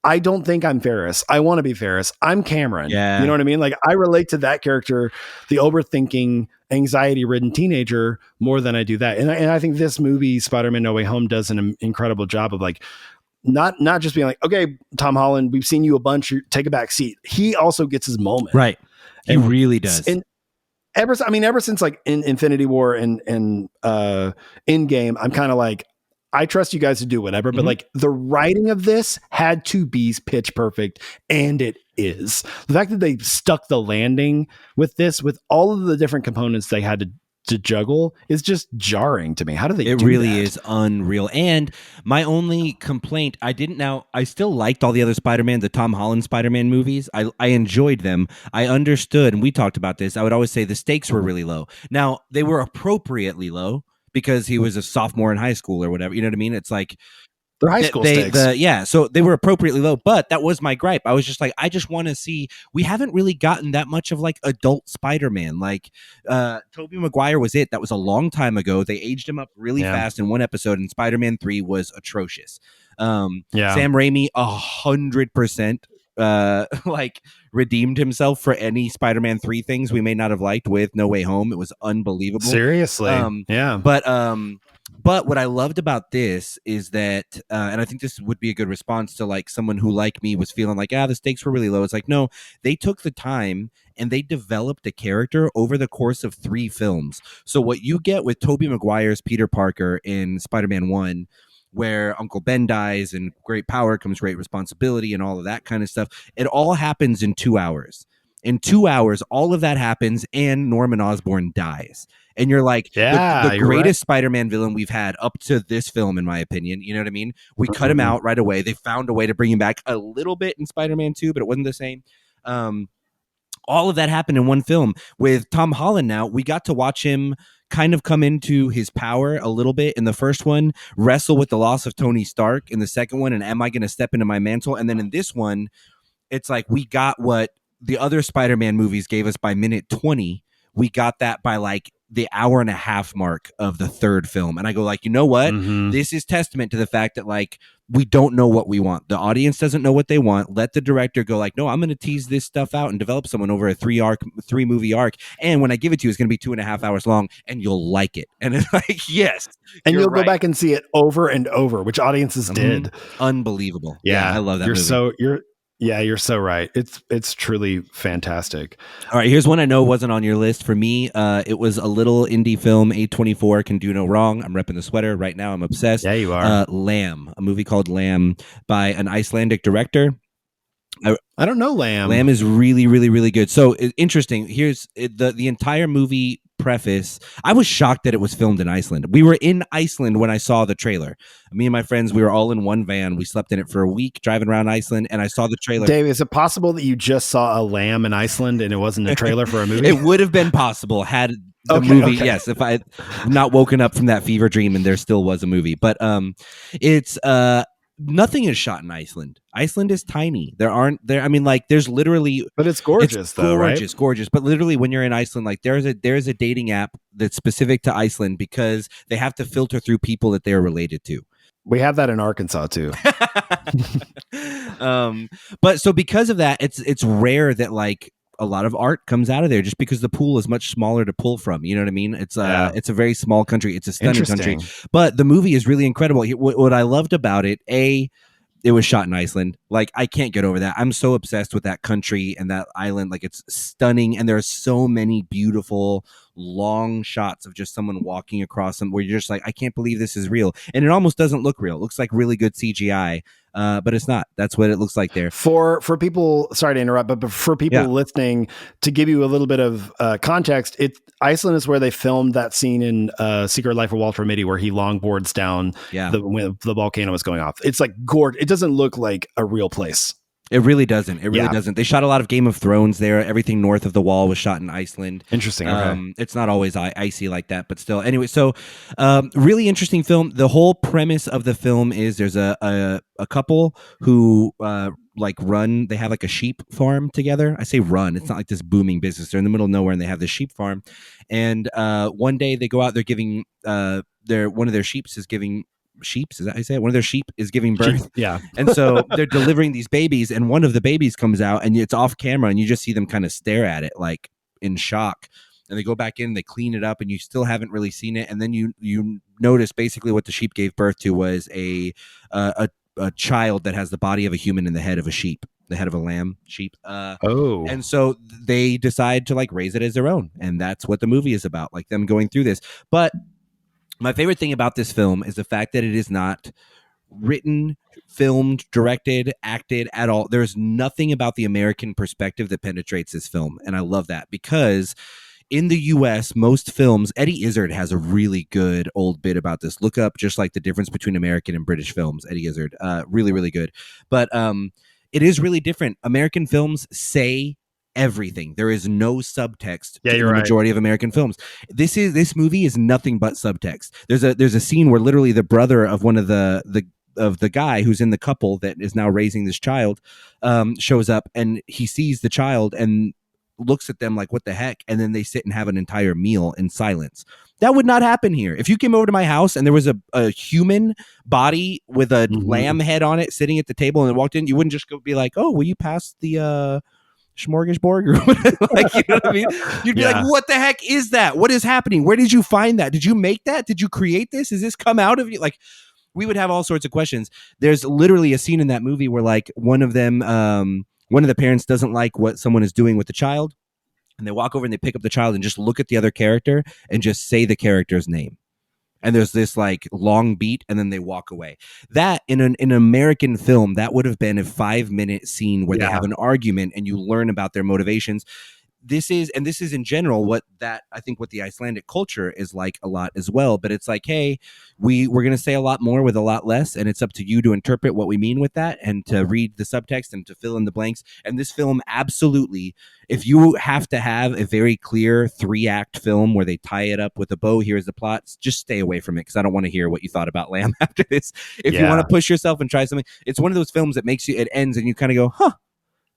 I don't think I'm Ferris. I want to be Ferris. I'm Cameron. Yeah. You know what I mean? Like I relate to that character, the overthinking, anxiety-ridden teenager more than I do that. And I think this movie, Spider-Man No Way Home, does an incredible job of like, not just being like, okay, Tom Holland, we've seen you a bunch, take a back seat. He also gets his moment. Right. He really does. And ever since like in Infinity War and Endgame, I'm kind of like, I trust you guys to do whatever, but like the writing of this had to be pitch perfect, and it is. The fact that they stuck the landing with this, with all of the different components they had to juggle, is just jarring to me. How do they? It really is unreal. And my only complaint, I still liked all the other Spider-Man, the Tom Holland Spider-Man movies. I enjoyed them. I understood, and we talked about this. I would always say the stakes were really low. Now they were appropriately low, because he was a sophomore in high school or whatever. You know what I mean? It's like they're high school stakes. So they were appropriately low, but that was my gripe. I was just like, I just want to see, we haven't really gotten that much of like adult Spider-Man. Like Tobey Maguire was it. That was a long time ago. They aged him up really fast in one episode, and Spider-Man 3 was atrocious. Sam Raimi 100% like redeemed himself for any Spider-Man 3 things we may not have liked with No Way Home. It was unbelievable. Seriously. But what I loved about this is that, and I think this would be a good response to like someone who like me was feeling like, the stakes were really low. It's like, no, they took the time and they developed a character over the course of 3 films. So what you get with Tobey Maguire's Peter Parker in Spider-Man 1, where Uncle Ben dies and great power comes great responsibility and all of that kind of stuff. It all happens in 2 hours. In 2 hours, all of that happens and Norman Osborn dies. And you're like, the greatest Spider-Man villain we've had up to this film, in my opinion. You know what I mean? We cut him out right away. They found a way to bring him back a little bit in Spider-Man 2, but it wasn't the same. All of that happened in one film. With Tom Holland now, we got to watch him kind of come into his power a little bit in the first one, wrestle with the loss of Tony Stark in the second one, and am I going to step into my mantle? And then in this one, it's like we got what the other Spider-Man movies gave us by minute 20, we got that by like the hour and a half mark of the third film. And I go like, you know what? This is testament to the fact that like we don't know what we want. The audience doesn't know what they want. Let the director go like, no, I'm going to tease this stuff out and develop someone over a three movie arc. And when I give it to you, it's going to be 2.5 hours long and you'll like it. And it's like, yes. And you'll go back and see it over and over, which audiences did. Unbelievable. Yeah, I love that movie. You're so right. It's truly fantastic. All right, here's one I know wasn't on your list. For me, it was a little indie film. A24 can do no wrong. I'm repping the sweater right now. I'm obsessed. Yeah, you are. Lamb, a movie called Lamb by an Icelandic director. I don't know Lamb. Lamb is really, really, really good. So interesting. Here's the entire movie preface. I was shocked that it was filmed in Iceland. We were in Iceland when I saw the trailer. Me and my friends, we were all in one van. We slept in it for a week driving around Iceland, and I saw the trailer. Dave, is it possible that you just saw a lamb in Iceland and it wasn't a trailer for a movie? It would have been possible had the movie, yes, if I had not woken up from that fever dream and there still was a movie. But it's nothing is shot in Iceland. Iceland is tiny. I mean, like, there's literally, but it's gorgeous, though, right? Gorgeous. But literally, when you're in Iceland, like, there's a dating app that's specific to Iceland because they have to filter through people that they're related to. We have that in Arkansas too. But so because of that, it's rare that like a lot of art comes out of there just because the pool is much smaller to pull from. You know what I mean? It's a very small country. It's a stunning country, but the movie is really incredible. What I loved about it, it was shot in Iceland. Like, I can't get over that. I'm so obsessed with that country and that island. Like, it's stunning. And there are so many beautiful long shots of just someone walking across them where you're just like, I can't believe this is real. And it almost doesn't look real. It looks like really good CGI. But it's not. That's what it looks like there. For people, sorry to interrupt, but for people listening, to give you a little bit of context, Iceland is where they filmed that scene in Secret Life of Walter Mitty where he longboards down when the volcano was going off. It's like gorgeous. It doesn't look like a real place. It really doesn't. It really doesn't. They shot a lot of Game of Thrones there. Everything north of the wall was shot in Iceland. Interesting. Okay. It's not always icy like that, but still. Anyway, so really interesting film. The whole premise of the film is there's a couple who like run. They have like a sheep farm together. I say run. It's not like this booming business. They're in the middle of nowhere and they have this sheep farm. And one day they go out. They're giving one of their sheeps is giving. Sheeps, is that how you say it? One of their sheep is giving birth. Yeah. And so they're delivering these babies, and one of the babies comes out and it's off camera, and you just see them kind of stare at it like in shock. And they go back in, they clean it up, and you still haven't really seen it. And then you notice basically what the sheep gave birth to was a child that has the body of a human and the head of a sheep, the head of a lamb sheep. And so they decide to like raise it as their own. And that's what the movie is about, like them going through this. But my favorite thing about this film is the fact that it is not written, filmed, directed, acted at all. There's nothing about the American perspective that penetrates this film. And I love that because in the U.S., most films, Eddie Izzard has a really good old bit about this. Look up just like the difference between American and British films. Eddie Izzard, really, really good. But it is really different. American films say everything. There is no subtext to the majority of American films. This movie is nothing but subtext. There's a scene where literally the brother of one of the guy who's in the couple that is now raising this child shows up, and he sees the child and looks at them like, what the heck? And then they sit and have an entire meal in silence. That would not happen here. If you came over to my house and there was a human body with a lamb head on it sitting at the table and it walked in, you wouldn't just go be like, oh, will you pass the smorgasbord or whatever? Like, you know what I mean? You'd be like, what the heck is that? What is happening? Where did you find that? Did you make that? Did you create this? Does this come out of you? Like, we would have all sorts of questions. There's literally a scene in that movie where like one of the parents doesn't like what someone is doing with the child, and they walk over and they pick up the child and just look at the other character and just say the character's name. And there's this like long beat, and then they walk away. That in an American film, that would have been a 5-minute scene where they have an argument and you learn about their motivations. This is in general what the Icelandic culture is like a lot as well. But it's like, hey, we're going to say a lot more with a lot less, and it's up to you to interpret what we mean with that and to read the subtext and to fill in the blanks. And this film, absolutely, if you have to have a very clear 3-act film where they tie it up with a bow, here's the plot, just stay away from it, because I don't want to hear what you thought about Lamb after this. If you want to push yourself and try something, it's one of those films that makes you, it ends and you kind of go, huh,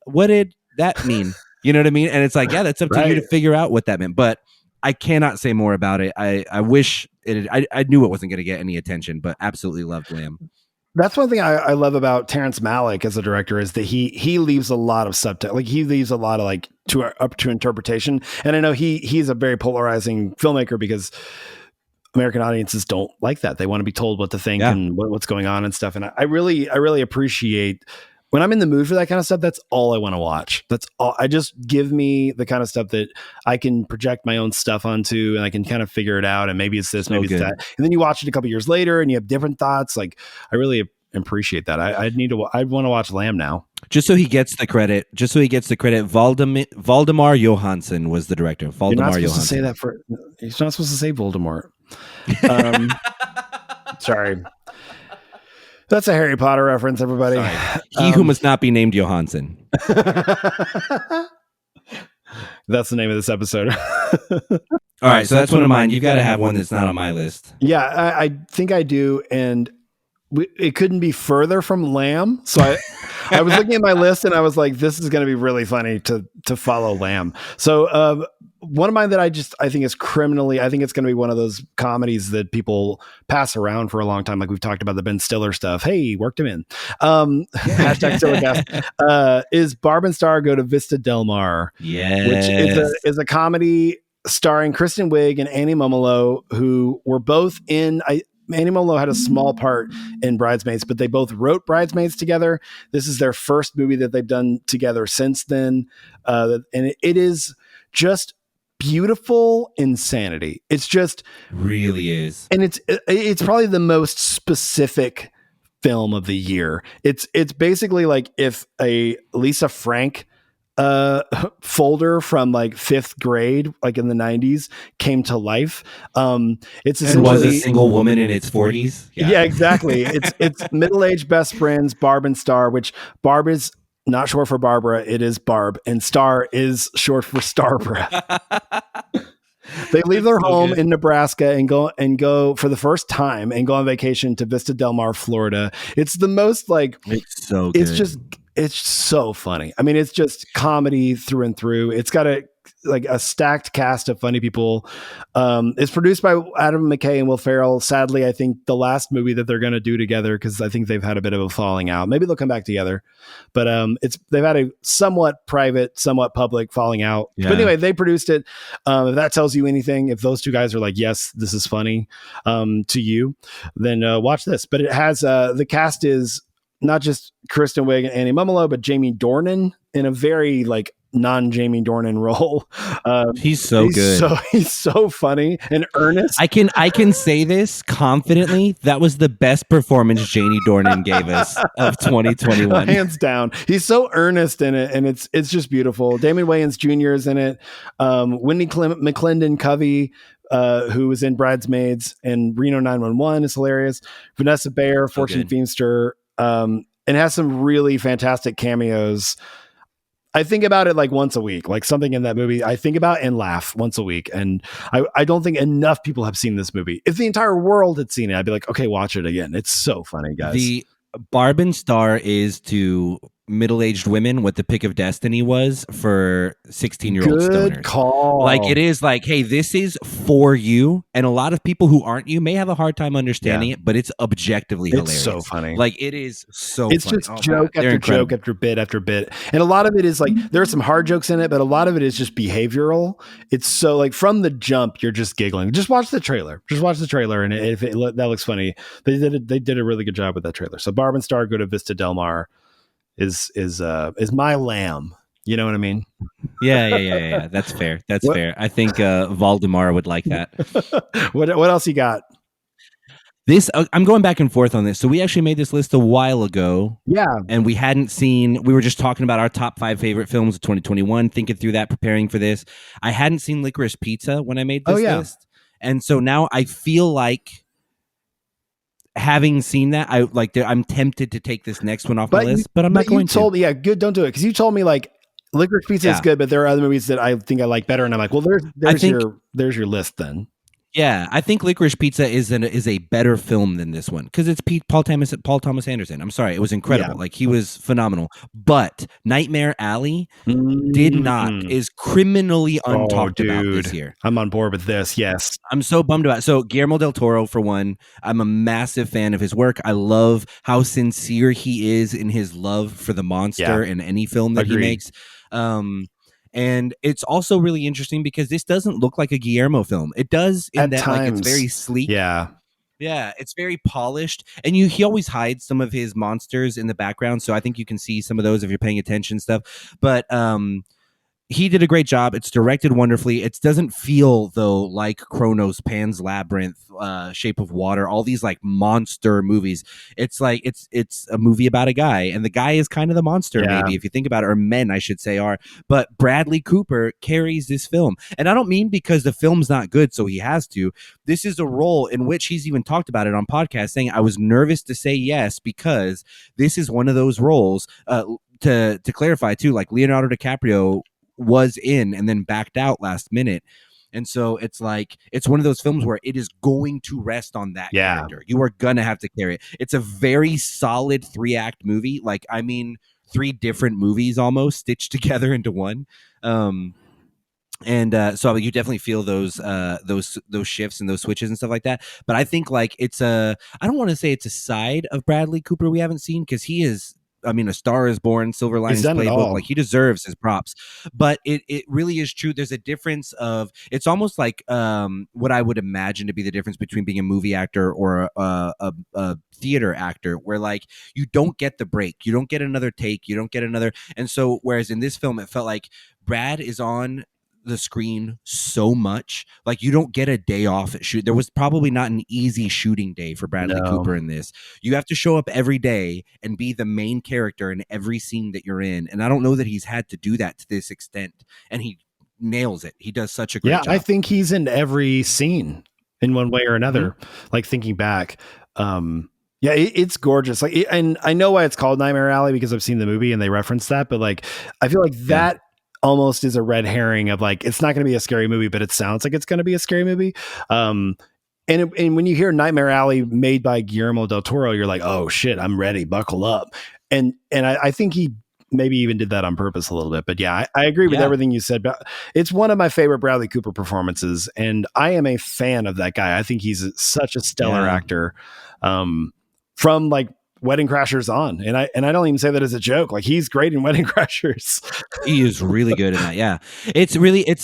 what did that mean? You know what I mean? And it's like, yeah, that's up to you to figure out what that meant. But I cannot say more about it. I wish it. I knew it wasn't going to get any attention, but absolutely loved Lamb. That's one thing I love about Terrence Malick as a director is that he leaves a lot of subtext, like he leaves a lot of like up to interpretation. And I know he's a very polarizing filmmaker because American audiences don't like that. They want to be told what to think and what's going on and stuff. And I really appreciate when I'm in the mood for that kind of stuff. That's all I want to watch. That's all. I just give me the kind of stuff that I can project my own stuff onto, and I can kind of figure it out. And maybe it's this, maybe it's that. And then you watch it a couple years later, and you have different thoughts. Like I really appreciate that. I want to watch Lamb now. Just so he gets the credit. Valdemar Johansson was the director. You're not supposed to say that you're not supposed to say Voldemort. Sorry. That's a Harry Potter reference, everybody. He who must not be named Johansson. That's the name of this episode. All right, so that's one of mine. You've got to have one that's not on my list. Yeah, I think I do. And it couldn't be further from Lamb. So I was looking at my list and I was like, this is going to be really funny to follow Lamb. So one of mine that I think is criminally, I think it's going to be one of those comedies that people pass around for a long time. Like we've talked about the Ben Stiller stuff. Hey, worked him in. Hashtag Stillercast. Is Barb and Star Go to Vista Del Mar? Yes. Which is a comedy starring Kristen Wiig and Annie Mumolo, who were both in, Annie Mumolo had a small part in Bridesmaids, but they both wrote Bridesmaids together. This is their first movie that they've done together since then. And it is just beautiful insanity. It's just really is. And it's probably the most specific film of the year. It's basically like if a Lisa Frank folder from like 5th grade, like in the 90s, came to life. It's was a single woman in its 40s. Yeah, exactly. It's middle-aged best friends, Barb and Star, which Barb is not short for Barbara, it is Barb, and Star is short for Starbra. They leave their home in Nebraska and go for the first time and go on vacation to Vista Del Mar, Florida. It's the most like it's so good. It's so funny. I mean, it's just comedy through and through. It's got a stacked cast of funny people. It's produced by Adam McKay and Will Ferrell. Sadly, I think the last movie that they're going to do together, because I think they've had a bit of a falling out. Maybe they'll come back together, but they've had a somewhat private, somewhat public falling out. Yeah. But anyway, they produced it. If that tells you anything, if those two guys are like, yes, this is funny to you, then watch this. But it has the cast is not just Kristen Wiig and Annie Mumolo, but Jamie Dornan in a very like non-Jamie Dornan role. He's so good. He's so funny and earnest. I can say this confidently. That was the best performance Jamie Dornan gave us of 2021. Hands down. He's so earnest in it, and it's just beautiful. Damon Wayans Jr. is in it. Whitney McClendon Covey, who was in Bridesmaids and Reno 911 is hilarious. Vanessa Bayer, Fortune Feimster, and has some really fantastic cameos. I think about it like once a week, like something in that movie I think about and laugh once a week. And I don't think enough people have seen this movie. If the entire world had seen it, I'd be like, okay, watch it again. It's so funny, guys. The Barb and Star is to middle-aged women what the Pick of Destiny was for 16-year-old stoners. Good call. Like it is like, hey, this is for you, and a lot of people who aren't you may have a hard time understanding it, but it's objectively hilarious. It's so funny. Like it is so it's funny. Just joke after joke after bit after bit. And a lot of it is like there are some hard jokes in it, but a lot of it is just behavioral. It's so like from the jump you're just giggling. Just watch the trailer. And that looks funny. They did a really good job with that trailer. So Barb and Star Go to Vista Del Mar is my lamb. You know what I mean? Yeah. That's fair. Fair. I think Valdemar would like that. What else you got? This I'm going back and forth on this. So we actually made this list a while ago. Yeah. And we were just talking about our top 5 favorite films of 2021, thinking through that, preparing for this. I hadn't seen Licorice Pizza when I made this list. And so now I feel like having seen that, I'm tempted to take this next one off my list, but I'm not going to. Good, don't do it, because you told me like Licorice Pizza is good, but there are other movies that I think I like better, and I'm like, well, there's your list then. Yeah, I think Licorice Pizza is a better film than this one because it's Paul Thomas Anderson. I'm sorry, it was incredible. Yeah. Like he was phenomenal. But Nightmare Alley is criminally untalked about this year. I'm on board with this. Yes. I'm so bummed about it. So Guillermo del Toro, for one, I'm a massive fan of his work. I love how sincere he is in his love for the monster in any film that he makes. And it's also really interesting because this doesn't look like a Guillermo film. It does in that like it's very sleek. Yeah. Yeah, it's very polished, and he always hides some of his monsters in the background, so I think you can see some of those if you're paying attention stuff. But he did a great job. It's directed wonderfully. It doesn't feel though like Chronos, Pan's Labyrinth, Shape of Water, all these like monster movies. It's like it's a movie about a guy, and the guy is kind of the monster, maybe if you think about it, or men, I should say, are. But Bradley Cooper carries this film, and I don't mean because the film's not good, so he has to. This is a role in which he's even talked about it on podcasts, saying I was nervous to say yes because this is one of those roles. To clarify too, like Leonardo DiCaprio was in and then backed out last minute, and so it's like it's one of those films where it is going to rest on that character. You are gonna have to carry it. It's a very solid 3-act movie, like I mean 3 different movies almost stitched together into one. And so you definitely feel those shifts and those switches and stuff like that. But I think like I don't want to say it's a side of Bradley Cooper we haven't seen, because he is, I mean, A Star is Born, Silver Linings Playbook, like he deserves his props. But it really is true. There's a difference of, it's almost like what I would imagine to be the difference between being a movie actor or a theater actor, where like you don't get the break, you don't get another take, you don't get another. And so whereas in this film, it felt like Brad is on the screen so much, like you don't get a day off at shoot. There was probably not an easy shooting day for Bradley Cooper in this. You have to show up every day and be the main character in every scene that you're in, and I don't know that he's had to do that to this extent, and he nails it. He does such a great job. I think he's in every scene in one way or another. Like thinking back, it's gorgeous. Like, and I know why it's called Nightmare Alley because I've seen the movie and they reference that, but like I feel like that almost is a red herring of like, it's not going to be a scary movie, but it sounds like it's going to be a scary movie. And when you hear Nightmare Alley made by Guillermo del Toro, you're like, oh shit, I'm ready. Buckle up. And I think he maybe even did that on purpose a little bit, but I agree with everything you said. But it's one of my favorite Bradley Cooper performances. And I am a fan of that guy. I think he's such a stellar actor. From like Wedding Crashers on, and I don't even say that as a joke. Like he's great in Wedding Crashers. He is really good in that. Yeah, it's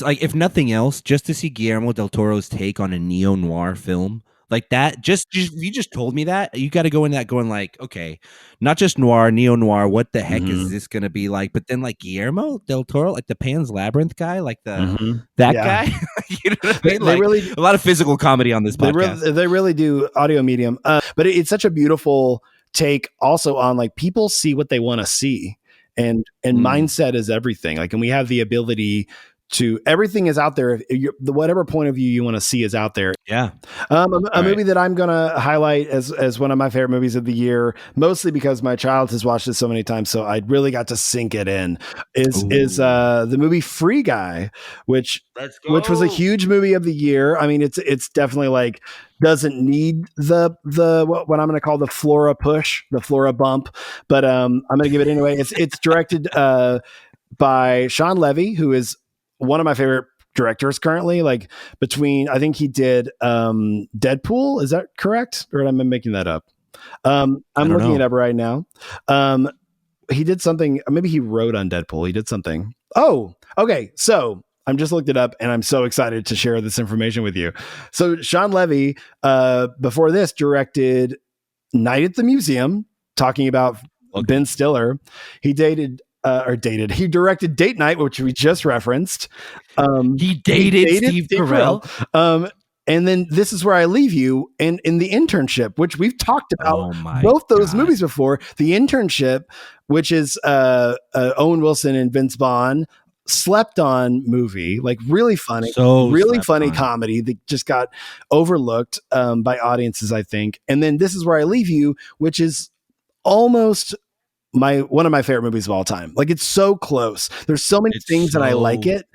like, if nothing else, just to see Guillermo del Toro's take on a neo-noir film like that. You just told me that, you got to go in that going like, okay, not just noir, neo-noir. What the heck is this going to be like? But then like Guillermo del Toro, like the Pan's Labyrinth guy, like the guy. You know what I mean? Like, really, a lot of physical comedy on this podcast. They really do audio medium, but it's such a beautiful take also on like people see what they want to see, and mindset is everything. Like, and we have the ability to, everything is out there. Whatever point of view you want to see is out there. Yeah. A movie that I'm going to highlight as one of my favorite movies of the year, mostly because my child has watched it so many times, so I really got to sink it in, is the movie Free Guy, which was a huge movie of the year. I mean, it's definitely like, doesn't need the what I'm going to call the Flora push, the Flora bump, but I'm going to give it anyway. It's directed by Sean Levy, who is one of my favorite directors currently. Like between, I think he did Deadpool. Is that correct? Or am I making that up? I'm looking it up right now. He did something. Maybe he wrote on Deadpool. He did something. Oh, okay. So I'm just looked it up and I'm so excited to share this information with you. So Sean Levy, before this, directed Night at the Museum, talking about Ben Stiller. He he directed Date Night, which we just referenced. He dated Steve Carell. And then This Is Where I Leave You, and in The Internship, which we've talked about both those movies before. The Internship, which is Owen Wilson and Vince Vaughn, slept on movie, like really funny, comedy that just got overlooked by audiences, I think. And then This Is Where I Leave You, which is almost one of my favorite movies of all time. Like, it's so close. There's so many things that I like it.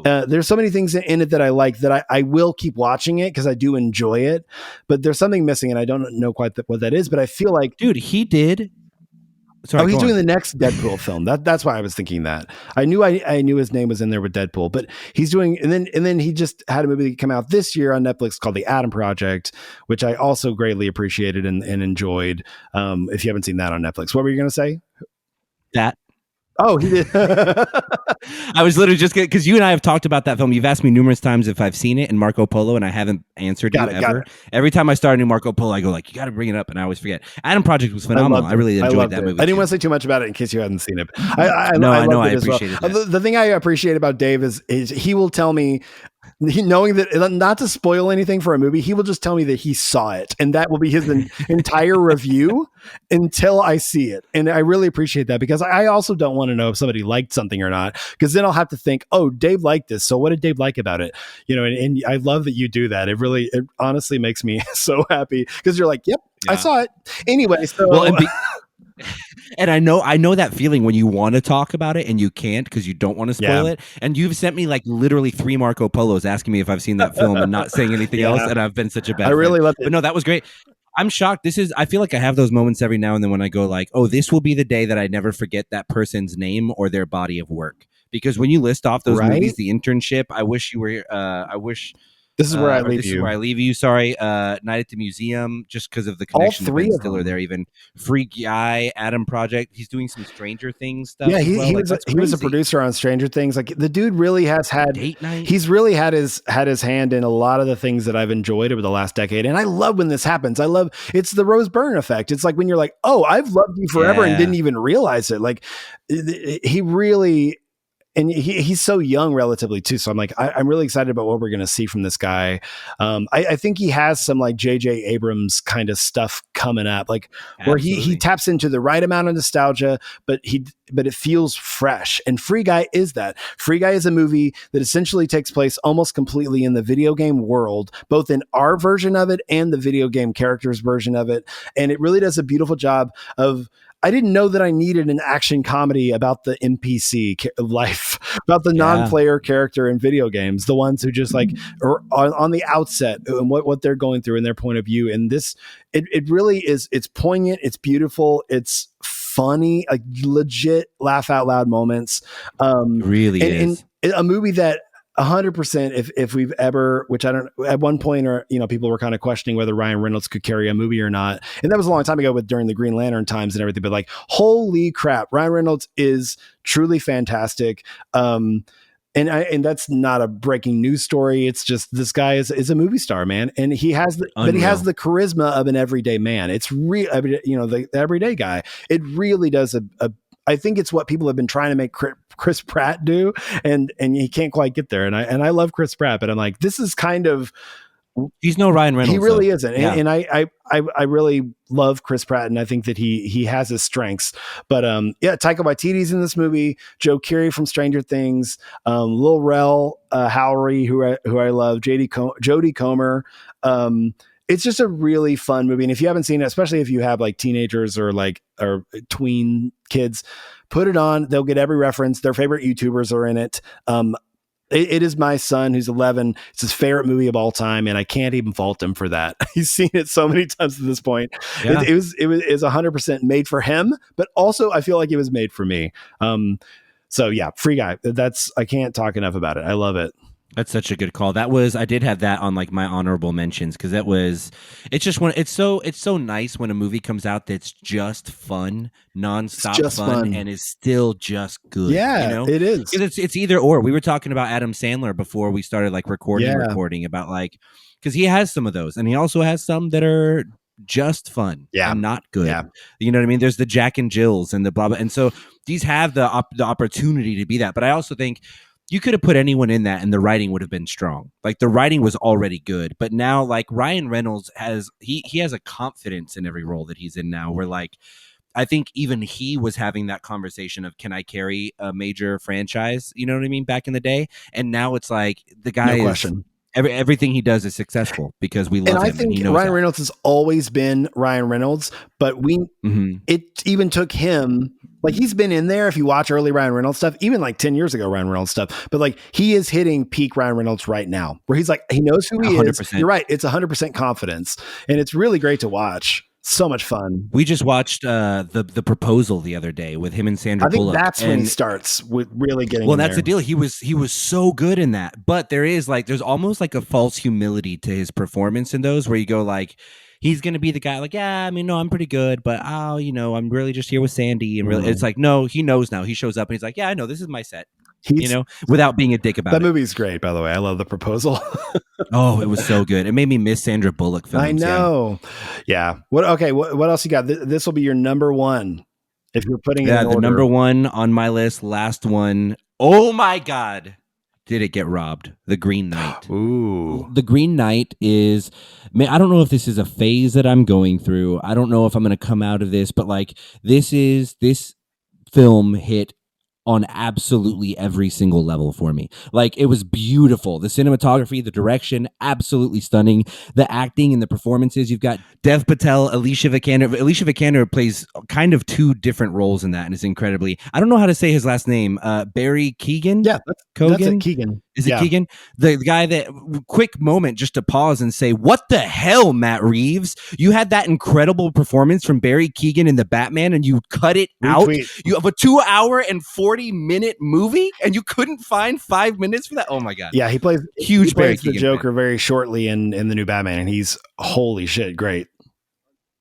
There's so many things in it that I like that I will keep watching it because I do enjoy it. But there's something missing, and I don't know quite what that is. But I feel like, dude, he did. Sorry, he's doing the next Deadpool film. That's why I was thinking that. I knew his name was in there with Deadpool, but he's doing, and then he just had a movie come out this year on Netflix called The Adam Project, which I also greatly appreciated and enjoyed. If you haven't seen that on Netflix, what were you going to say? That. Oh, he did. I was literally just because you and I have talked about that film. You've asked me numerous times if I've seen it in Marco Polo, and I haven't answered you ever. Every time I start a new Marco Polo, I go like, "You got to bring it up," and I always forget. Adam Project was phenomenal. I really enjoyed that movie. I didn't want to say too much about it in case you hadn't seen it. I appreciated that. The thing I appreciate about Dave is he will tell me. Knowing that, not to spoil anything for a movie, he will just tell me that he saw it, and that will be his entire review until I see it. And I really appreciate that, because I also don't want to know if somebody liked something or not, because then I'll have to think, oh, Dave liked this, so what did Dave like about it? And I love that you do that. It honestly makes me so happy, because you're like, yep, I saw it anyway. So. Well, and I know that feeling when you want to talk about it and you can't because you don't want to spoil it. And you've sent me like literally 3 Marco Polos asking me if I've seen that film and not saying anything else. And I've been such a bad. I really love it. But no, that was great. I'm shocked. I feel like I have those moments every now and then when I go like, oh, this will be the day that I never forget that person's name or their body of work. Because when you list off those movies, The Internship, I wish you were. This is where I leave you. This is where I leave you. Sorry. Night at the Museum, just because of the connection. All 3 to Ben Stiller there. Even Free Guy, Adam Project. He's doing some Stranger Things stuff. Yeah, he was a producer on Stranger Things. Like, the dude really has had. Date Night. He's really had his hand in a lot of the things that I've enjoyed over the last decade, and I love when this happens. It's the Rose Byrne effect. It's like when you're like, oh, I've loved you forever and didn't even realize it. Like, he really. And he's so young relatively too. So I'm like, I'm really excited about what we're going to see from this guy. I think he has some like J.J. Abrams kind of stuff coming up, like where he taps into the right amount of nostalgia, but it feels fresh. And Free Guy is that. Free Guy is a movie that essentially takes place almost completely in the video game world, both in our version of it and the video game characters version of it. And it really does a beautiful job of, I didn't know that I needed an action comedy about the NPC life, about the non-player character in video games, the ones who just like are on the outset and what they're going through and their point of view. And this, it really is, it's poignant, it's beautiful, it's funny, like legit laugh out loud moments. Really is. And a movie that 100%, if we've ever, which I don't, at one point, or people were kind of questioning whether Ryan Reynolds could carry a movie or not, and that was a long time ago during the Green Lantern times and everything. But like, holy crap, Ryan Reynolds is truly fantastic. And that's not a breaking news story. It's just, this guy is a movie star, man, and he has the charisma of an everyday man. It's real, the everyday guy. It really does I think it's what people have been trying to make Chris Pratt do, and he can't quite get there. And I love Chris Pratt, but I'm like, this is kind of, he's no Ryan Reynolds. He really isn't. Yeah. And I really love Chris Pratt, and I think that he has his strengths. But Taika Waititi's in this movie, Joe Keery from Stranger Things, Lil Rel Howery, who I love, Jodie Comer. It's just a really fun movie. And if you haven't seen it, especially if you have like teenagers or tween kids, put it on. They'll get every reference. Their favorite YouTubers are in it. It is my son, who's 11. It's his favorite movie of all time, and I can't even fault him for that. He's seen it so many times at this point. Yeah. It was 100% made for him, but also I feel like it was made for me. So yeah, Free Guy. I can't talk enough about it. I love it. That's such a good call. I did have that on like my honorable mentions, because it's so nice when a movie comes out that's just fun, nonstop fun, and is still just good. Yeah, it is. Because it's either or. We were talking about Adam Sandler before we started like recording about like, because he has some of those, and he also has some that are just fun and not good. Yeah. You know what I mean? There's the Jack and Jills and the blah blah, and so these have the opportunity to be that. But I also think you could have put anyone in that and the writing would have been strong. Like, the writing was already good, but now like Ryan Reynolds has a confidence in every role that he's in now, where like, I think even he was having that conversation of, can I carry a major franchise? You know what I mean? Back in the day. And now it's like, the guy everything he does is successful because we love and I him and think he knows Ryan that. Reynolds has always been Ryan Reynolds, but it even took him, like he's been in there. If you watch early Ryan Reynolds stuff, even like 10 years ago, Ryan Reynolds stuff, but like he is hitting peak Ryan Reynolds right now where he's like, he knows who he 100%. is. You're right. It's 100% confidence and it's really great to watch. So much fun. We just watched the Proposal the other day with him and Sandra I think Bullock. that's when he starts with really getting. Well, that's the deal. He was so good in that, but there's almost like a false humility to his performance in those, where you go like, he's gonna be the guy like, yeah, I mean, no, I'm pretty good, but I'm really just here with Sandy, and really, it's like, no, he knows now. He shows up and he's like, yeah, I know this is my set. Without being a dick about it. That movie's great, by the way. I love The Proposal. Oh, it was so good. It made me miss Sandra Bullock films. I know. Yeah. What else you got? This will be your number one if you're putting it in order. The number one on my list, last one. Oh my God. Did it get robbed? The Green Knight. Ooh. The Green Knight is, man, I don't know if this is a phase that I'm going through. I don't know if I'm going to come out of this, but like this film hit on absolutely every single level for me. Like, it was beautiful. The cinematography, the direction, absolutely stunning. The acting and the performances. You've got Dev Patel, Alicia Vikander. Alicia Vikander plays kind of two different roles in that, and is incredibly. I don't know how to say his last name. Barry Keoghan. Yeah, Kogan. That's it, Keegan. Is it Keegan? The guy that, quick moment just to pause and say, what the hell, Matt Reeves? You had that incredible performance from Barry Keoghan in The Batman and you cut it out. You have a 2-hour and 40-minute movie and you couldn't find 5 minutes for that? Oh my God. Yeah, he plays Barry the Keoghan Joker fan. very shortly in the new Batman, and he's holy shit, great.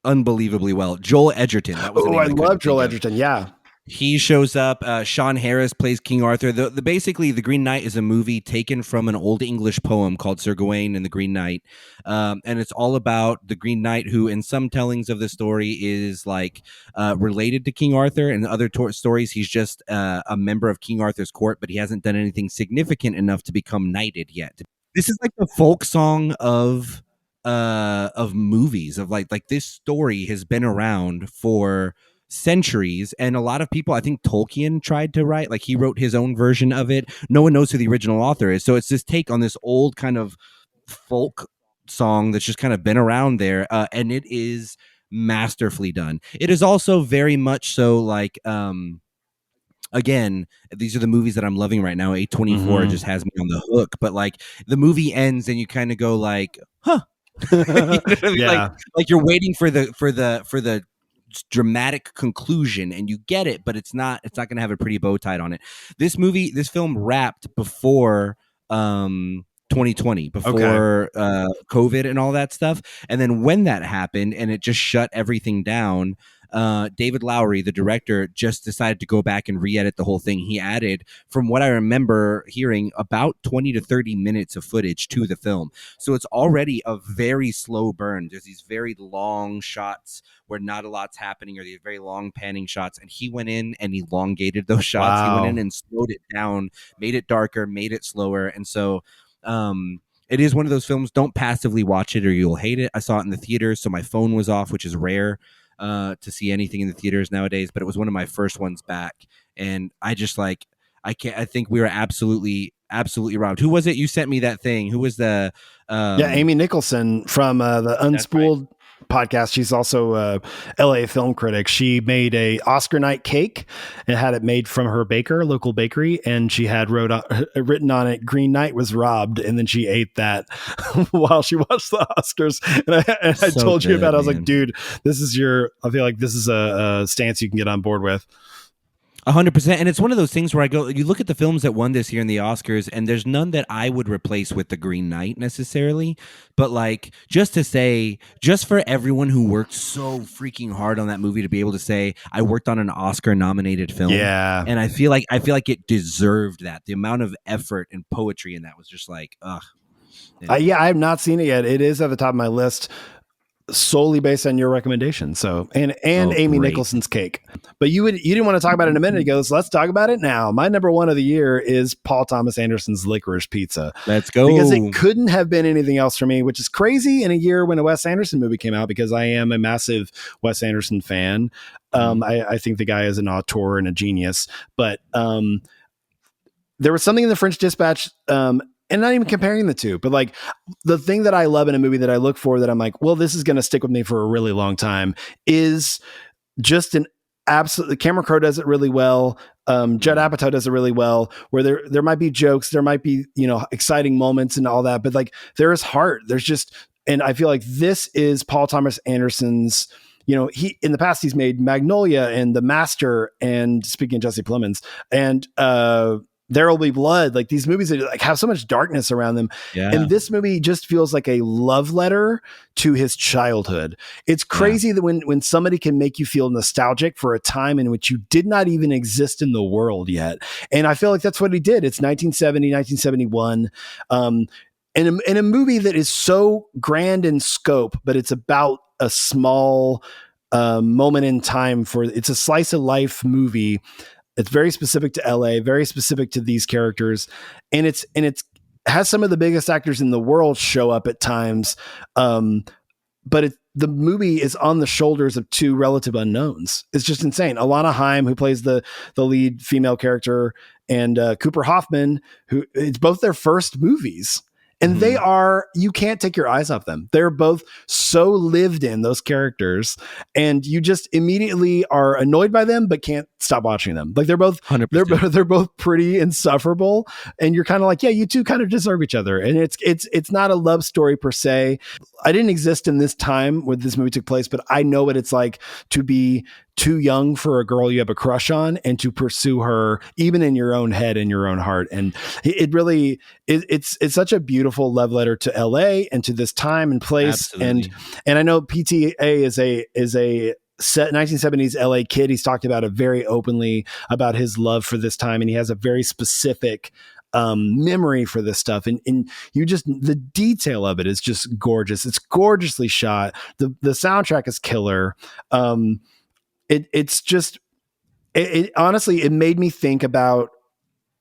Unbelievably well. Joel Edgerton. That was I love Joel Edgerton. Yeah. He shows up. Sean Harris plays King Arthur. Basically, The Green Knight is a movie taken from an old English poem called Sir Gawain and the Green Knight, and it's all about the Green Knight, who, in some tellings of the story, is like related to King Arthur. And other stories, he's just a member of King Arthur's court, but he hasn't done anything significant enough to become knighted yet. This is like the folk song of movies, of like this story has been around for centuries, and a lot of people, I think Tolkien tried to write, like he wrote his own version of it. No one knows who the original author is, so it's this take on this old kind of folk song that's just kind of been around there, and it is masterfully done. It is also very much so like again, these are the movies that I'm loving right now. A24 just has me on the hook, but like the movie ends and you kind of go like, huh. You know what I mean? Yeah. Like you're waiting for the dramatic conclusion, and you get it, but it's not going to have a pretty bow tied on it. This film wrapped before 2020, before COVID and all that stuff, and then when that happened and it just shut everything down, David Lowery, the director, just decided to go back and re-edit the whole thing. He added, from what I remember hearing, about 20 to 30 minutes of footage to the film. So it's already a very slow burn. There's these very long shots where not a lot's happening, or these very long panning shots. And he went in and elongated those shots. Wow. He went in and slowed it down, made it darker, made it slower. And so it is one of those films, don't passively watch it or you'll hate it. I saw it in the theaters, so my phone was off, which is rare to see anything in the theaters nowadays, but it was one of my first ones back, and I just like, I think we were absolutely robbed. Who was it? You sent me that thing. Who was the Amy Nicholson from the Unspooled podcast. She's also a LA film critic. She made a Oscar night cake and had it made from her local bakery, and she had written on it, "Green Knight was robbed," and then she ate that while she watched the Oscars. And I told you about it. I was like, dude, I feel like this is a stance you can get on board with. 100%. And it's one of those things where you look at the films that won this year in the Oscars, and there's none that I would replace with The Green Knight necessarily. But like, just to say, just for everyone who worked so freaking hard on that movie to be able to say, I worked on an Oscar nominated film. Yeah. And I feel like it deserved that. The amount of effort and poetry in that was just like, ugh. Yeah, I have not seen it yet. It is at the top of my list, solely based on your recommendation. So, and Amy Nicholson's cake. But you didn't want to talk about it a minute ago, so let's talk about it now. My number one of the year is Paul Thomas Anderson's Licorice Pizza. Let's go. Because it couldn't have been anything else for me, which is crazy in a year when a Wes Anderson movie came out, because I am a massive Wes Anderson fan. I think the guy is an auteur and a genius, but there was something in the French Dispatch, and not even comparing the two, but like the thing that I love in a movie that I look for that I'm like, well, this is going to stick with me for a really long time is just an absolutely. Cameron Crowe does it really well. Judd Apatow does it really well, where there might be jokes, there might be, exciting moments and all that, but like there is heart. There's just, and I feel like this is Paul Thomas Anderson's, he, in the past, he's made Magnolia and The Master, and speaking of Jesse Plemons, and There Will Be Blood, like these movies that like have so much darkness around them. Yeah. And this movie just feels like a love letter to his childhood. It's crazy that when somebody can make you feel nostalgic for a time in which you did not even exist in the world yet. And I feel like that's what he did. It's 1970, 1971. In a movie that is so grand in scope, but it's about a small moment in time it's a slice of life movie. It's very specific to LA, very specific to these characters. And it's has some of the biggest actors in the world show up at times. But the movie is on the shoulders of two relative unknowns. It's just insane. Alana Haim, who plays the lead female character, and Cooper Hoffman, who it's both their first movies. And they are, you can't take your eyes off them. They're both so lived in, those characters, and you just immediately are annoyed by them, but can't stop watching them. Like they're both 100%. They're both pretty insufferable, and you're kind of like, yeah, you two kind of deserve each other. And it's not a love story per se. I didn't exist in this time where this movie took place, but I know what it's like to be too young for a girl you have a crush on and to pursue her even in your own head and your own heart. And it really it's such a beautiful love letter to LA and to this time and place. Absolutely. And I know PTA is a 1970s LA kid. He's talked about it very openly about his love for this time, and he has a very specific memory for this stuff, and you just, the detail of it is just gorgeous. It's gorgeously shot. The soundtrack is killer. It's just, it honestly, it made me think about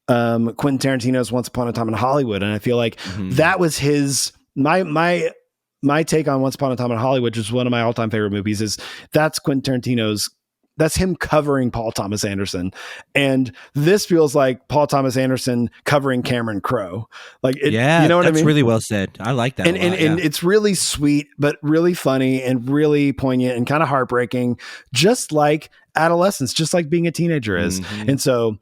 Quentin Tarantino's Once Upon a Time in Hollywood, and I feel like that was his my take on Once Upon a Time in Hollywood, which is one of my all-time favorite movies. Is that's Quentin Tarantino's. That's him covering Paul Thomas Anderson, and this feels like Paul Thomas Anderson covering Cameron Crowe. Like, you know what I mean? That's really well said. I like that. And it's really sweet, but really funny and really poignant and kind of heartbreaking, just like adolescence, just like being a teenager is. And so,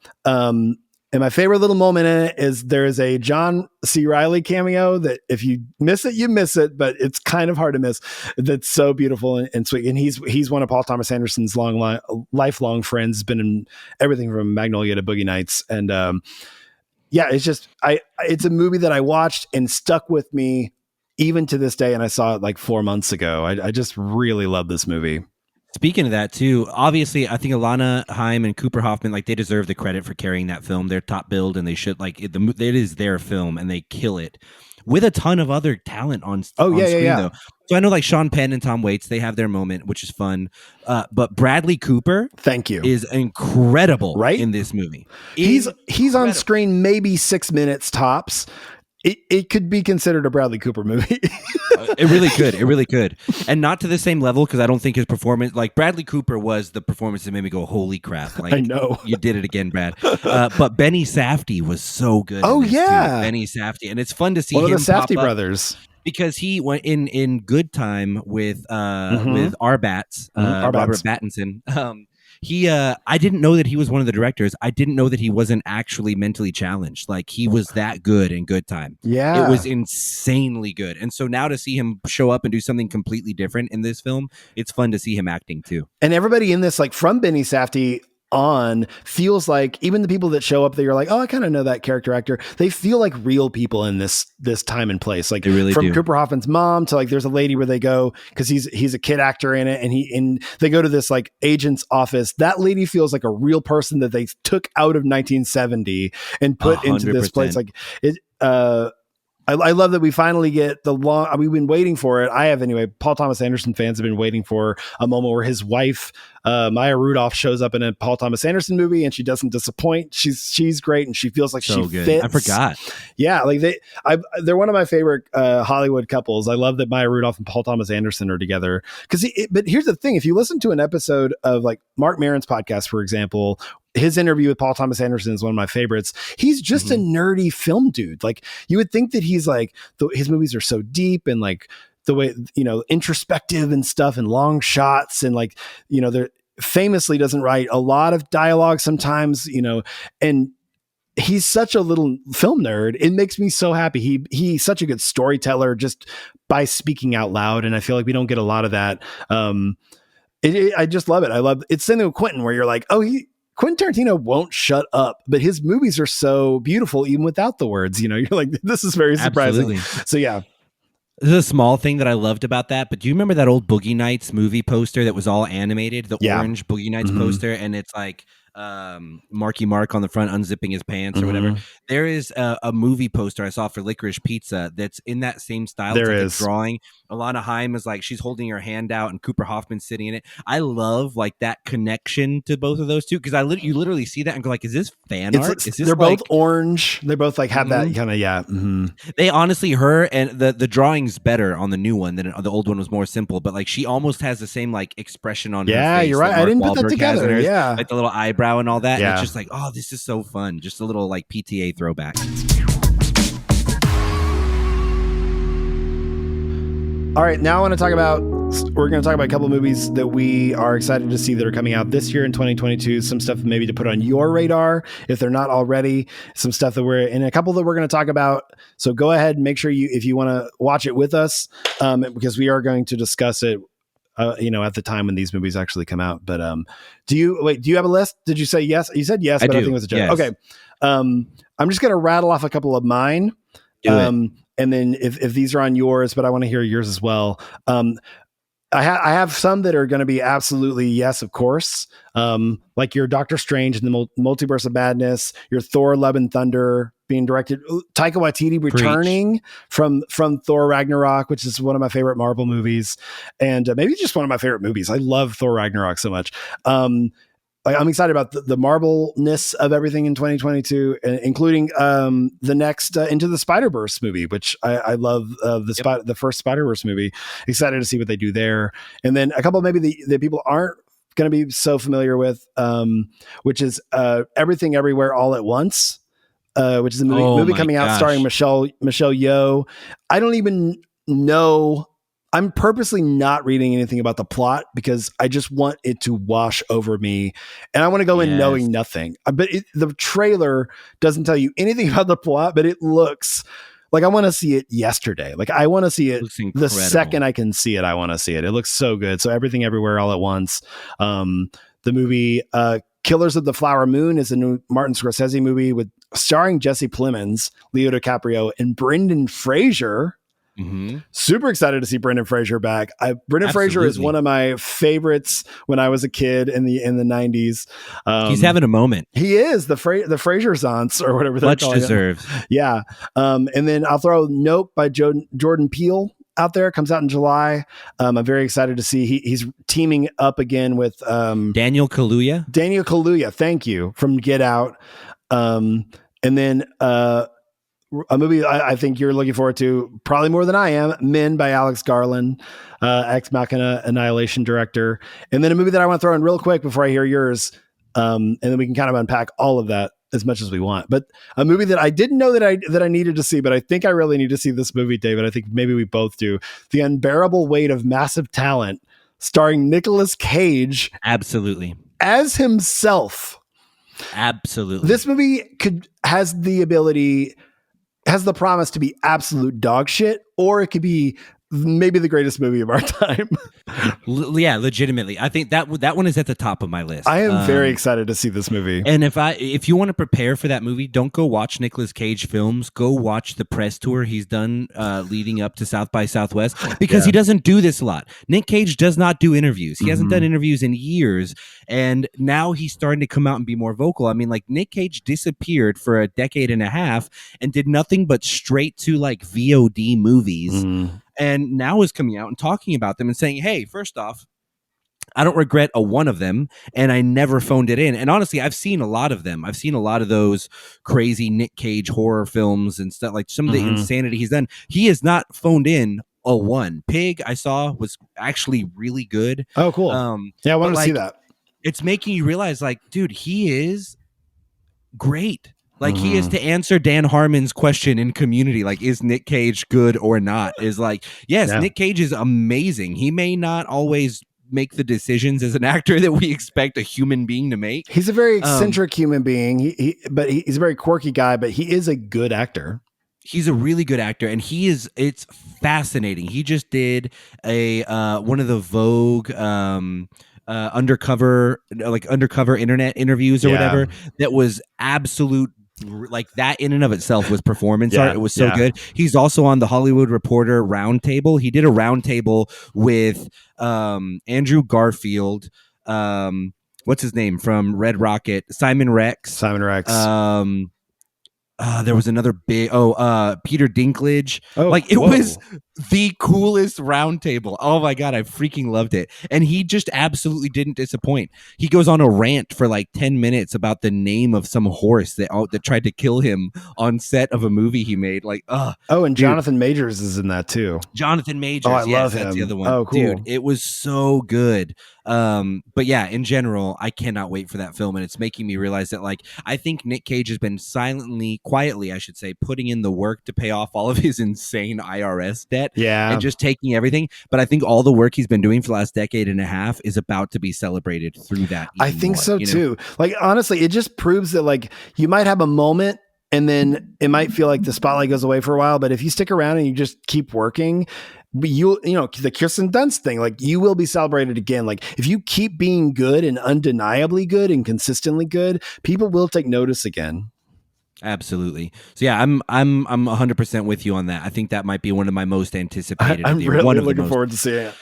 and my favorite little moment in it is there is a John C. Reilly cameo that if you miss it, you miss it, but it's kind of hard to miss. That's so beautiful and sweet. And he's one of Paul Thomas Anderson's lifelong friends, been in everything from Magnolia to Boogie Nights. And it's just, it's a movie that I watched and stuck with me even to this day. And I saw it like 4 months ago. I just really love this movie. Speaking of that too, obviously I think Alana Haim and Cooper Hoffman, like, they deserve the credit for carrying that film. They're top billed, and they should, like, it is their film, and they kill it with a ton of other talent on screen though. So I know, like, Sean Penn and Tom Waits, they have their moment, which is fun. But Bradley Cooper, thank you, is incredible, right, in this movie. He's on screen maybe 6 minutes tops. It could be considered a Bradley Cooper movie. It really could. And not to the same level, because I don't think his performance, like, Bradley Cooper was the performance that made me go, holy crap. Like, I know. You did it again, Brad. But Benny Safdie was so good. Oh, yeah. Too. Benny Safdie. And it's fun to see one him of the Safdie brothers. Because he went in Good Time with Arbats, Robert Pattinson. I didn't know that he was one of the directors. I didn't know that he wasn't actually mentally challenged. Like, he was that good in Good Time. Yeah. It was insanely good. And so now to see him show up and do something completely different in this film, it's fun to see him acting too. And everybody in this, like, from Benny Safdie on, feels like, even the people that show up that you're like, oh, I kind of know that character actor, they feel like real people in this time and place. Like, they really from do. Cooper Hoffman's mom to, like, there's a lady where they go because he's a kid actor in it, and they go to this, like, agent's office. That lady feels like a real person that they took out of 1970 and put 100%. Into this place. Like, it. I love that we finally get we've been waiting for it. I have anyway. Paul Thomas Anderson fans have been waiting for a moment where his wife Maya Rudolph shows up in a Paul Thomas Anderson movie, and she doesn't disappoint. She's great, and she feels like So she good. fits. I forgot. Yeah, like they're one of my favorite Hollywood couples. I love that Maya Rudolph and Paul Thomas Anderson are together. But here's the thing: if you listen to an episode of like Mark Maron's podcast, for example, his interview with Paul Thomas Anderson is one of my favorites. He's just a nerdy film dude. Like you would think that he's like his movies are so deep and like the way, introspective and stuff and long shots and like, they're famously doesn't write a lot of dialogue sometimes, and he's such a little film nerd. It makes me so happy. He's such a good storyteller just by speaking out loud. And I feel like we don't get a lot of that. I just love it. I love it's something with Quentin where you're like, Quentin Tarantino won't shut up, but his movies are so beautiful even without the words. You're like, this is very surprising. Absolutely. So yeah. There's a small thing that I loved about that, but do you remember that old Boogie Nights movie poster that was all animated? The orange Boogie Nights poster, and it's like Marky Mark on the front unzipping his pants or whatever. There is a movie poster I saw for Licorice Pizza that's in that same style. There it's like is a drawing. Alana Haim is like she's holding her hand out, and Cooper Hoffman's sitting in it. I love like that connection to both of those two because you literally see that and go like, "Is this fan art? Is this they're both orange. They both like have that kind of They honestly, her and the drawing's better on the new one than the old one was more simple, but like she almost has the same like expression on her face. You're right. I didn't put that together. Yeah, like the little eyebrow and all that. Yeah. And it's just like, oh, this is so fun. Just a little like PTA throwback. All right, now we're going to talk about a couple of movies that we are excited to see that are coming out this year in 2022. Some stuff maybe to put on your radar if they're not already. Some stuff that a couple that we're going to talk about. So go ahead and make sure if you want to watch it with us, because we are going to discuss it, at the time when these movies actually come out. But do you have a list? Did you say yes? You said yes, but I think it was a joke. Yes. Okay. I'm just going to rattle off a couple of mine. And then if these are on yours, but I want to hear yours as well. I have some that are going to be absolutely yes, of course. Like your Doctor Strange and the Multiverse of Madness, your Thor: Love and Thunder being directed, Taika Waititi returning from Thor Ragnarok, which is one of my favorite Marvel movies, and maybe just one of my favorite movies. I love Thor Ragnarok so much. I'm excited about the Marvel-ness of everything in 2022, including the next Into the Spider-Verse movie, which I love the first Spider-Verse movie. Excited to see what they do there. And then a couple maybe that people aren't going to be so familiar with, which is Everything Everywhere All at Once, which is a movie coming out starring Michelle Yeoh. I don't even know. I'm purposely not reading anything about the plot because I just want it to wash over me, and I want to go in knowing nothing. But the trailer doesn't tell you anything about the plot, but it looks like I want to see it yesterday. Like I want to see it the second I can see it. I want to see it. It looks so good. So Everything Everywhere All at Once. The movie Killers of the Flower Moon is a new Martin Scorsese movie starring Jesse Plemons, Leo DiCaprio, and Brendan Fraser. Super excited to see Brendan Fraser back. Brendan Fraser is one of my favorites when I was a kid in the 90s. He's having a moment. He is the Fraser-zance or whatever. Much deserved. Yeah. And then I'll throw Nope by Jordan Peele out there. It comes out in July. I'm very excited to see he's teaming up again with Daniel Kaluuya. Thank you, from Get Out. And then a movie I think you're looking forward to probably more than I am, Men by Alex Garland, Ex Machina Annihilation director. And then a movie that I want to throw in real quick before I hear yours, and then we can kind of unpack all of that as much as we want. But a movie that I didn't know that I needed to see, but I think I really need to see this movie, David. I think maybe we both do. The Unbearable Weight of Massive Talent, starring Nicolas Cage. Absolutely. As himself. Absolutely. This movie has the promise to be absolute dog shit, or it could be maybe the greatest movie of our time. Yeah, legitimately. I think that one is at the top of my list. I am very excited to see this movie. And if you want to prepare for that movie, don't go watch Nicolas Cage films. Go watch the press tour he's done leading up to South by Southwest, because he doesn't do this a lot. Nick Cage does not do interviews. He hasn't done interviews in years, and now he's starting to come out and be more vocal. I mean, like, Nick Cage disappeared for a decade and a half and did nothing but straight to like VOD movies. And now is coming out and talking about them and saying, hey, first off, I don't regret a one of them, and I never phoned it in. And honestly, I've seen a lot of them. I've seen a lot of those crazy Nick Cage horror films and stuff, like some of the insanity he's done. He has not phoned in a one. Pig, I saw, was actually really good. Oh, cool. Yeah, I wanted to see that. It's making you realize, like, dude, he is great. Like, he is to answer Dan Harmon's question in Community, like, is Nick Cage good or not? Is like, yes, Nick Cage is amazing. He may not always make the decisions as an actor that we expect a human being to make. He's a very eccentric human being, but he's a very quirky guy, but he is a good actor. He's a really good actor, and it's fascinating. He just did a one of the Vogue undercover internet interviews or whatever that was absolute. Like, that in and of itself was performance art. It was so good. He's also on the Hollywood Reporter roundtable. He did a roundtable with Andrew Garfield. What's his name from Red Rocket? Simon Rex. There was another big Peter Dinklage. It was the coolest roundtable. Oh my god, I freaking loved it. And he just absolutely didn't disappoint. He goes on a rant for like 10 minutes about the name of some horse that tried to kill him on set of a movie he made. Like, and dude, Jonathan Majors is in that too. Jonathan Majors. I love him. That's the other one. Oh, cool. Dude, it was so good. But yeah, in general, I cannot wait for that film, and it's making me realize that, like, I think Nick Cage has been quietly, I should say, putting in the work to pay off all of his insane IRS debt, and just taking everything. But I think all the work he's been doing for the last decade and a half is about to be celebrated through that. I think so too. Like, honestly, it just proves that, like, you might have a moment and then it might feel like the spotlight goes away for a while, but if you stick around and you just keep working, you know, the Kirsten Dunst thing, like, you will be celebrated again. Like, if you keep being good and undeniably good and consistently good, people will take notice again. Absolutely. So yeah, I'm 100% with you on that. I think that might be one of my most anticipated. I'm really looking forward to seeing it.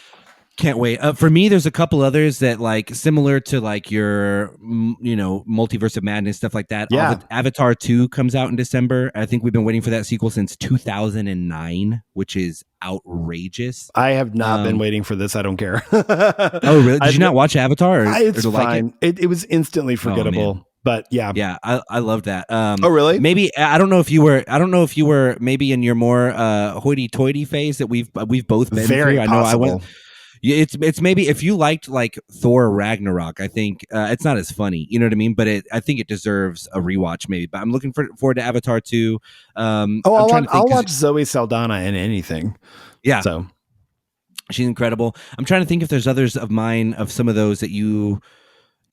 Can't wait. For me, there's a couple others that, like, similar to like your, Multiverse of Madness, stuff like that. Yeah. Avatar 2 comes out in December. I think we've been waiting for that sequel since 2009, which is outrageous. I have not been waiting for this. I don't care. Oh, really? Did you not watch Avatar? It's fine. It was instantly forgettable. But yeah, I love that. Oh, really? Maybe I don't know if you were maybe in your more hoity-toity phase that we've both been very through. Possible. I know I went. It's maybe if you liked like Thor Ragnarok, I think it's not as funny, you know what I mean? But I think it deserves a rewatch maybe. But I'm looking forward to Avatar 2. I'll watch Zoe Saldana in anything. Yeah, so she's incredible. I'm trying to think if there's others of mine, of some of those that you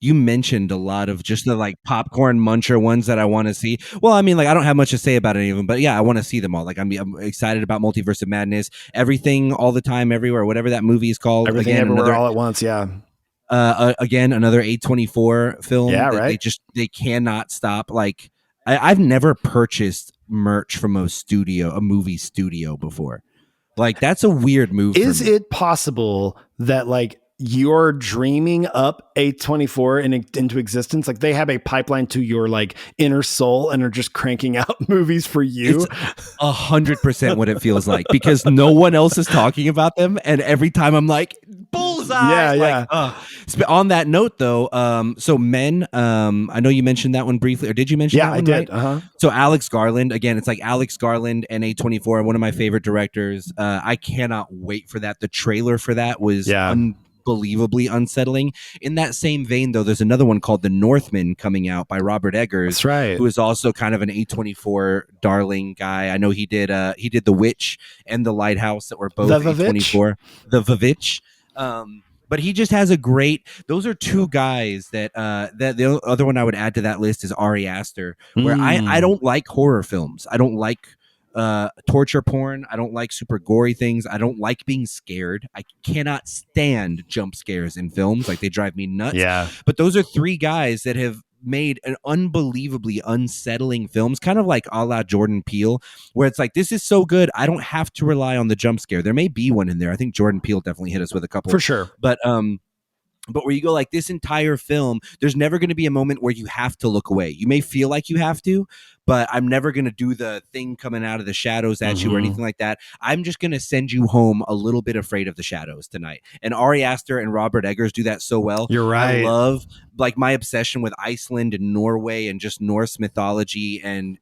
mentioned a lot of just the like popcorn muncher ones that I want to see. Well, I mean, like, I don't have much to say about any of them, but yeah, I want to see them all. Like, I'm excited about Multiverse of Madness, Everything All the Time Everywhere, whatever that movie is called. Everything Everywhere All at Once. Yeah. Again, another A24 film. Yeah, right. They cannot stop. Like, I've never purchased merch from a movie studio before. Like, that's a weird move. Is it possible that, like, you're dreaming up A24 into existence? Like, they have a pipeline to your, like, inner soul and are just cranking out movies for you. It's 100% what it feels like, because no one else is talking about them, and every time I'm like, bullseye. Yeah. On that note, though, so Men, I know you mentioned that one briefly, or did you mention that one? Yeah, I did. Right? So Alex Garland, again, it's like Alex Garland and A24, one of my favorite directors. I cannot wait for that. The trailer for that was unbelievably unsettling. In that same vein, though, there's another one called The Northman coming out by Robert Eggers. That's right. Who is also kind of an A24 darling guy. I know he did The Witch and The Lighthouse, that were both A24. The Vavitch. But he just has a great. Those are two guys that the other one I would add to that list is Ari Aster, where I don't like horror films. I don't like torture porn. I don't like super gory things. I don't like being scared. I cannot stand jump scares in films. Like, they drive me nuts. Yeah. But those are three guys that have made an unbelievably unsettling films, kind of like a la Jordan Peele, where it's like, this is so good, I don't have to rely on the jump scare. There may be one in there. I think Jordan Peele definitely hit us with a couple for sure. But but where you go like this entire film, there's never going to be a moment where you have to look away. You may feel like you have to, but I'm never going to do the thing coming out of the shadows at you or anything like that. I'm just going to send you home a little bit afraid of the shadows tonight. And Ari Aster and Robert Eggers do that so well. You're right. I love like my obsession with Iceland and Norway and just Norse mythology and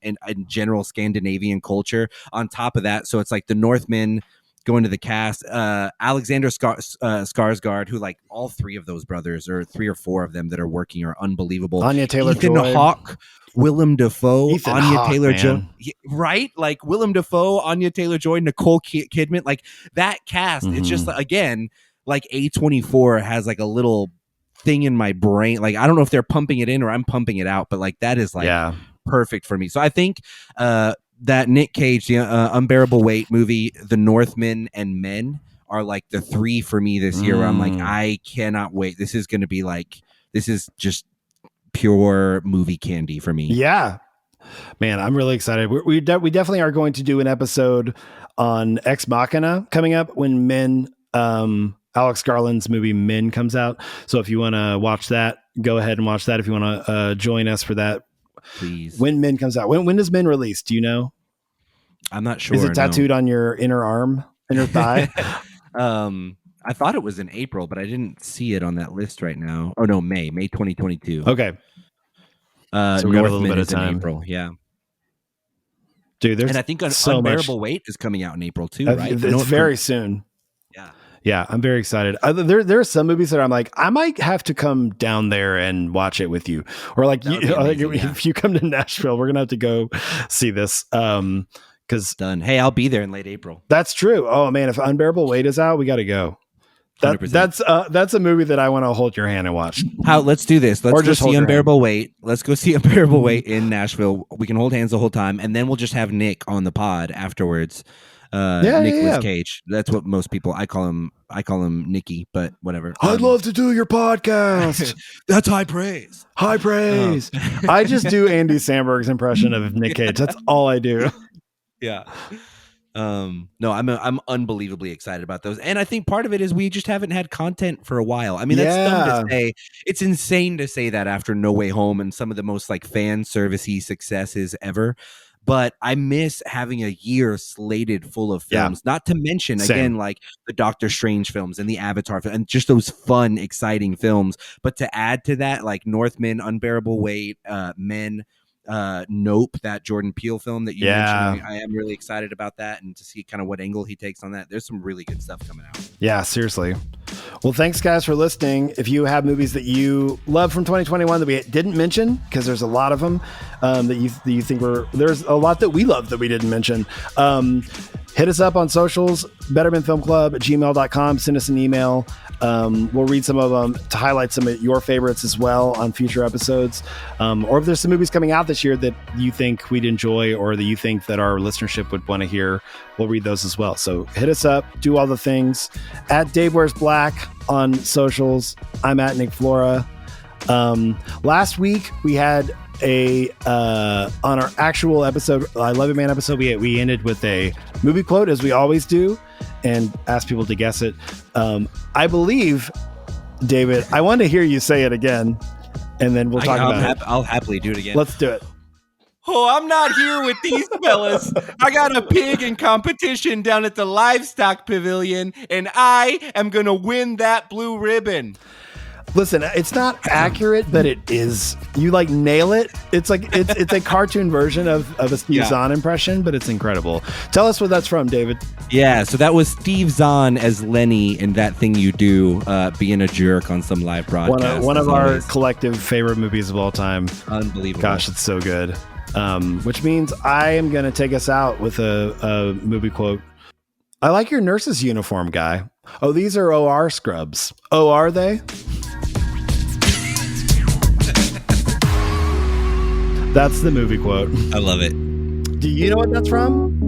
general Scandinavian culture on top of that. So it's like the Northmen going to the cast, Alexander Skarsgård, who like all three of those brothers or 3 or 4 of them that are working are unlievable. Anya Taylor-Joy. Ethan Hawke, Willem Dafoe, Ethan Anya Hawke, Taylor-Joy, man. right? Like Willem Dafoe, Anya Taylor-Joy, Nicole Kidman, like that cast. It's just again like A24 has like a little thing in my brain. Like I don't know if they're pumping it in or I'm pumping it out, but like that is like perfect for me. So I think that Nick Cage, the Unbearable Weight movie, The Northman, and Men are like the 3 for me this year where I'm like, I cannot wait. This is going to be like, this is just pure movie candy for me. Yeah, man, I'm really excited. We definitely are going to do an episode on Ex Machina coming up when Men, Alex Garland's movie Men comes out. So if you want to watch that, go ahead and watch that. If you want to join us for that, please. When Men comes out, when does Men release? Do you know? I'm not sure. Is it tattooed on your inner arm, inner thigh? I thought it was in April, but I didn't see it on that list right now. Oh no, May 2022. Okay. So we got a little bit of time. April, yeah. Dude, there's and I think so Unbearable much. Weight is coming out in April too, right? It's very soon. Yeah. Yeah, I'm very excited. There are some movies that I'm like, I might have to come down there and watch it with you, or like, if you come to Nashville, we're gonna have to go see this. Because done. Hey, I'll be there in late April. That's true. Oh man, if Unbearable Weight is out, we got to go. That's a movie that I want to hold your hand and watch. Let's do this. Let's go see Unbearable Weight. Let's go see Unbearable Weight in Nashville. We can hold hands the whole time, and then we'll just have Nick on the pod afterwards. Nicolas Cage. That's what most people. I call him Nicky, but whatever. I'd love to do your podcast. That's high praise. High praise. I just do Andy Samberg's impression of Nick Cage. That's all I do. Yeah. No, I'm unbelievably excited about those. And I think part of it is we just haven't had content for a while. I mean, that's dumb to say. It's insane to say that after No Way Home and some of the most like fan servicey successes ever. But I miss having a year slated full of films, not to mention, again, like the Doctor Strange films and the Avatar and just those fun, exciting films. But to add to that, like Northman, Unbearable Weight, Men, Nope, that Jordan Peele film that you mentioned. I am really excited about that and to see kind of what angle he takes on that. There's some really good stuff coming out. Yeah, seriously. Well, thanks guys for listening. If you have movies that you love from 2021 that we didn't mention, because there's a lot of them that you think there's a lot that we love that we didn't mention, hit us up on socials, bettermanfilmclub@gmail.com. Send us an email. We'll read some of them to highlight some of your favorites as well on future episodes. Or if there's some movies coming out this year that you think we'd enjoy or that you think that our listenership would want to hear, we'll read those as well. So hit us up, do all the things. At Dave Wears Black on socials. I'm at Nick Flora. Last week we had on our actual episode, I Love You Man episode, we ended with a movie quote, as we always do, and asked people to guess it. I believe, David, I want to hear you say it again, and then we'll talk about it. I'll happily do it again. Let's do it. Oh, I'm not here with these fellas. I got a pig in competition down at the livestock pavilion, and I am going to win that blue ribbon. Listen, it's not accurate, but it is. You like nail it. It's like it's a cartoon version of a Steve Zahn impression, but it's incredible. Tell us what that's from, David. Yeah, so that was Steve Zahn as Lenny in That Thing You Do, being a jerk on some live broadcast. One of our collective favorite movies of all time. Unbelievable. Gosh, it's so good. Which means I am going to take us out with a movie quote. I like your nurse's uniform, guy. Oh, these are OR scrubs. Oh, are they? That's the movie quote. I love it. Do you know what that's from?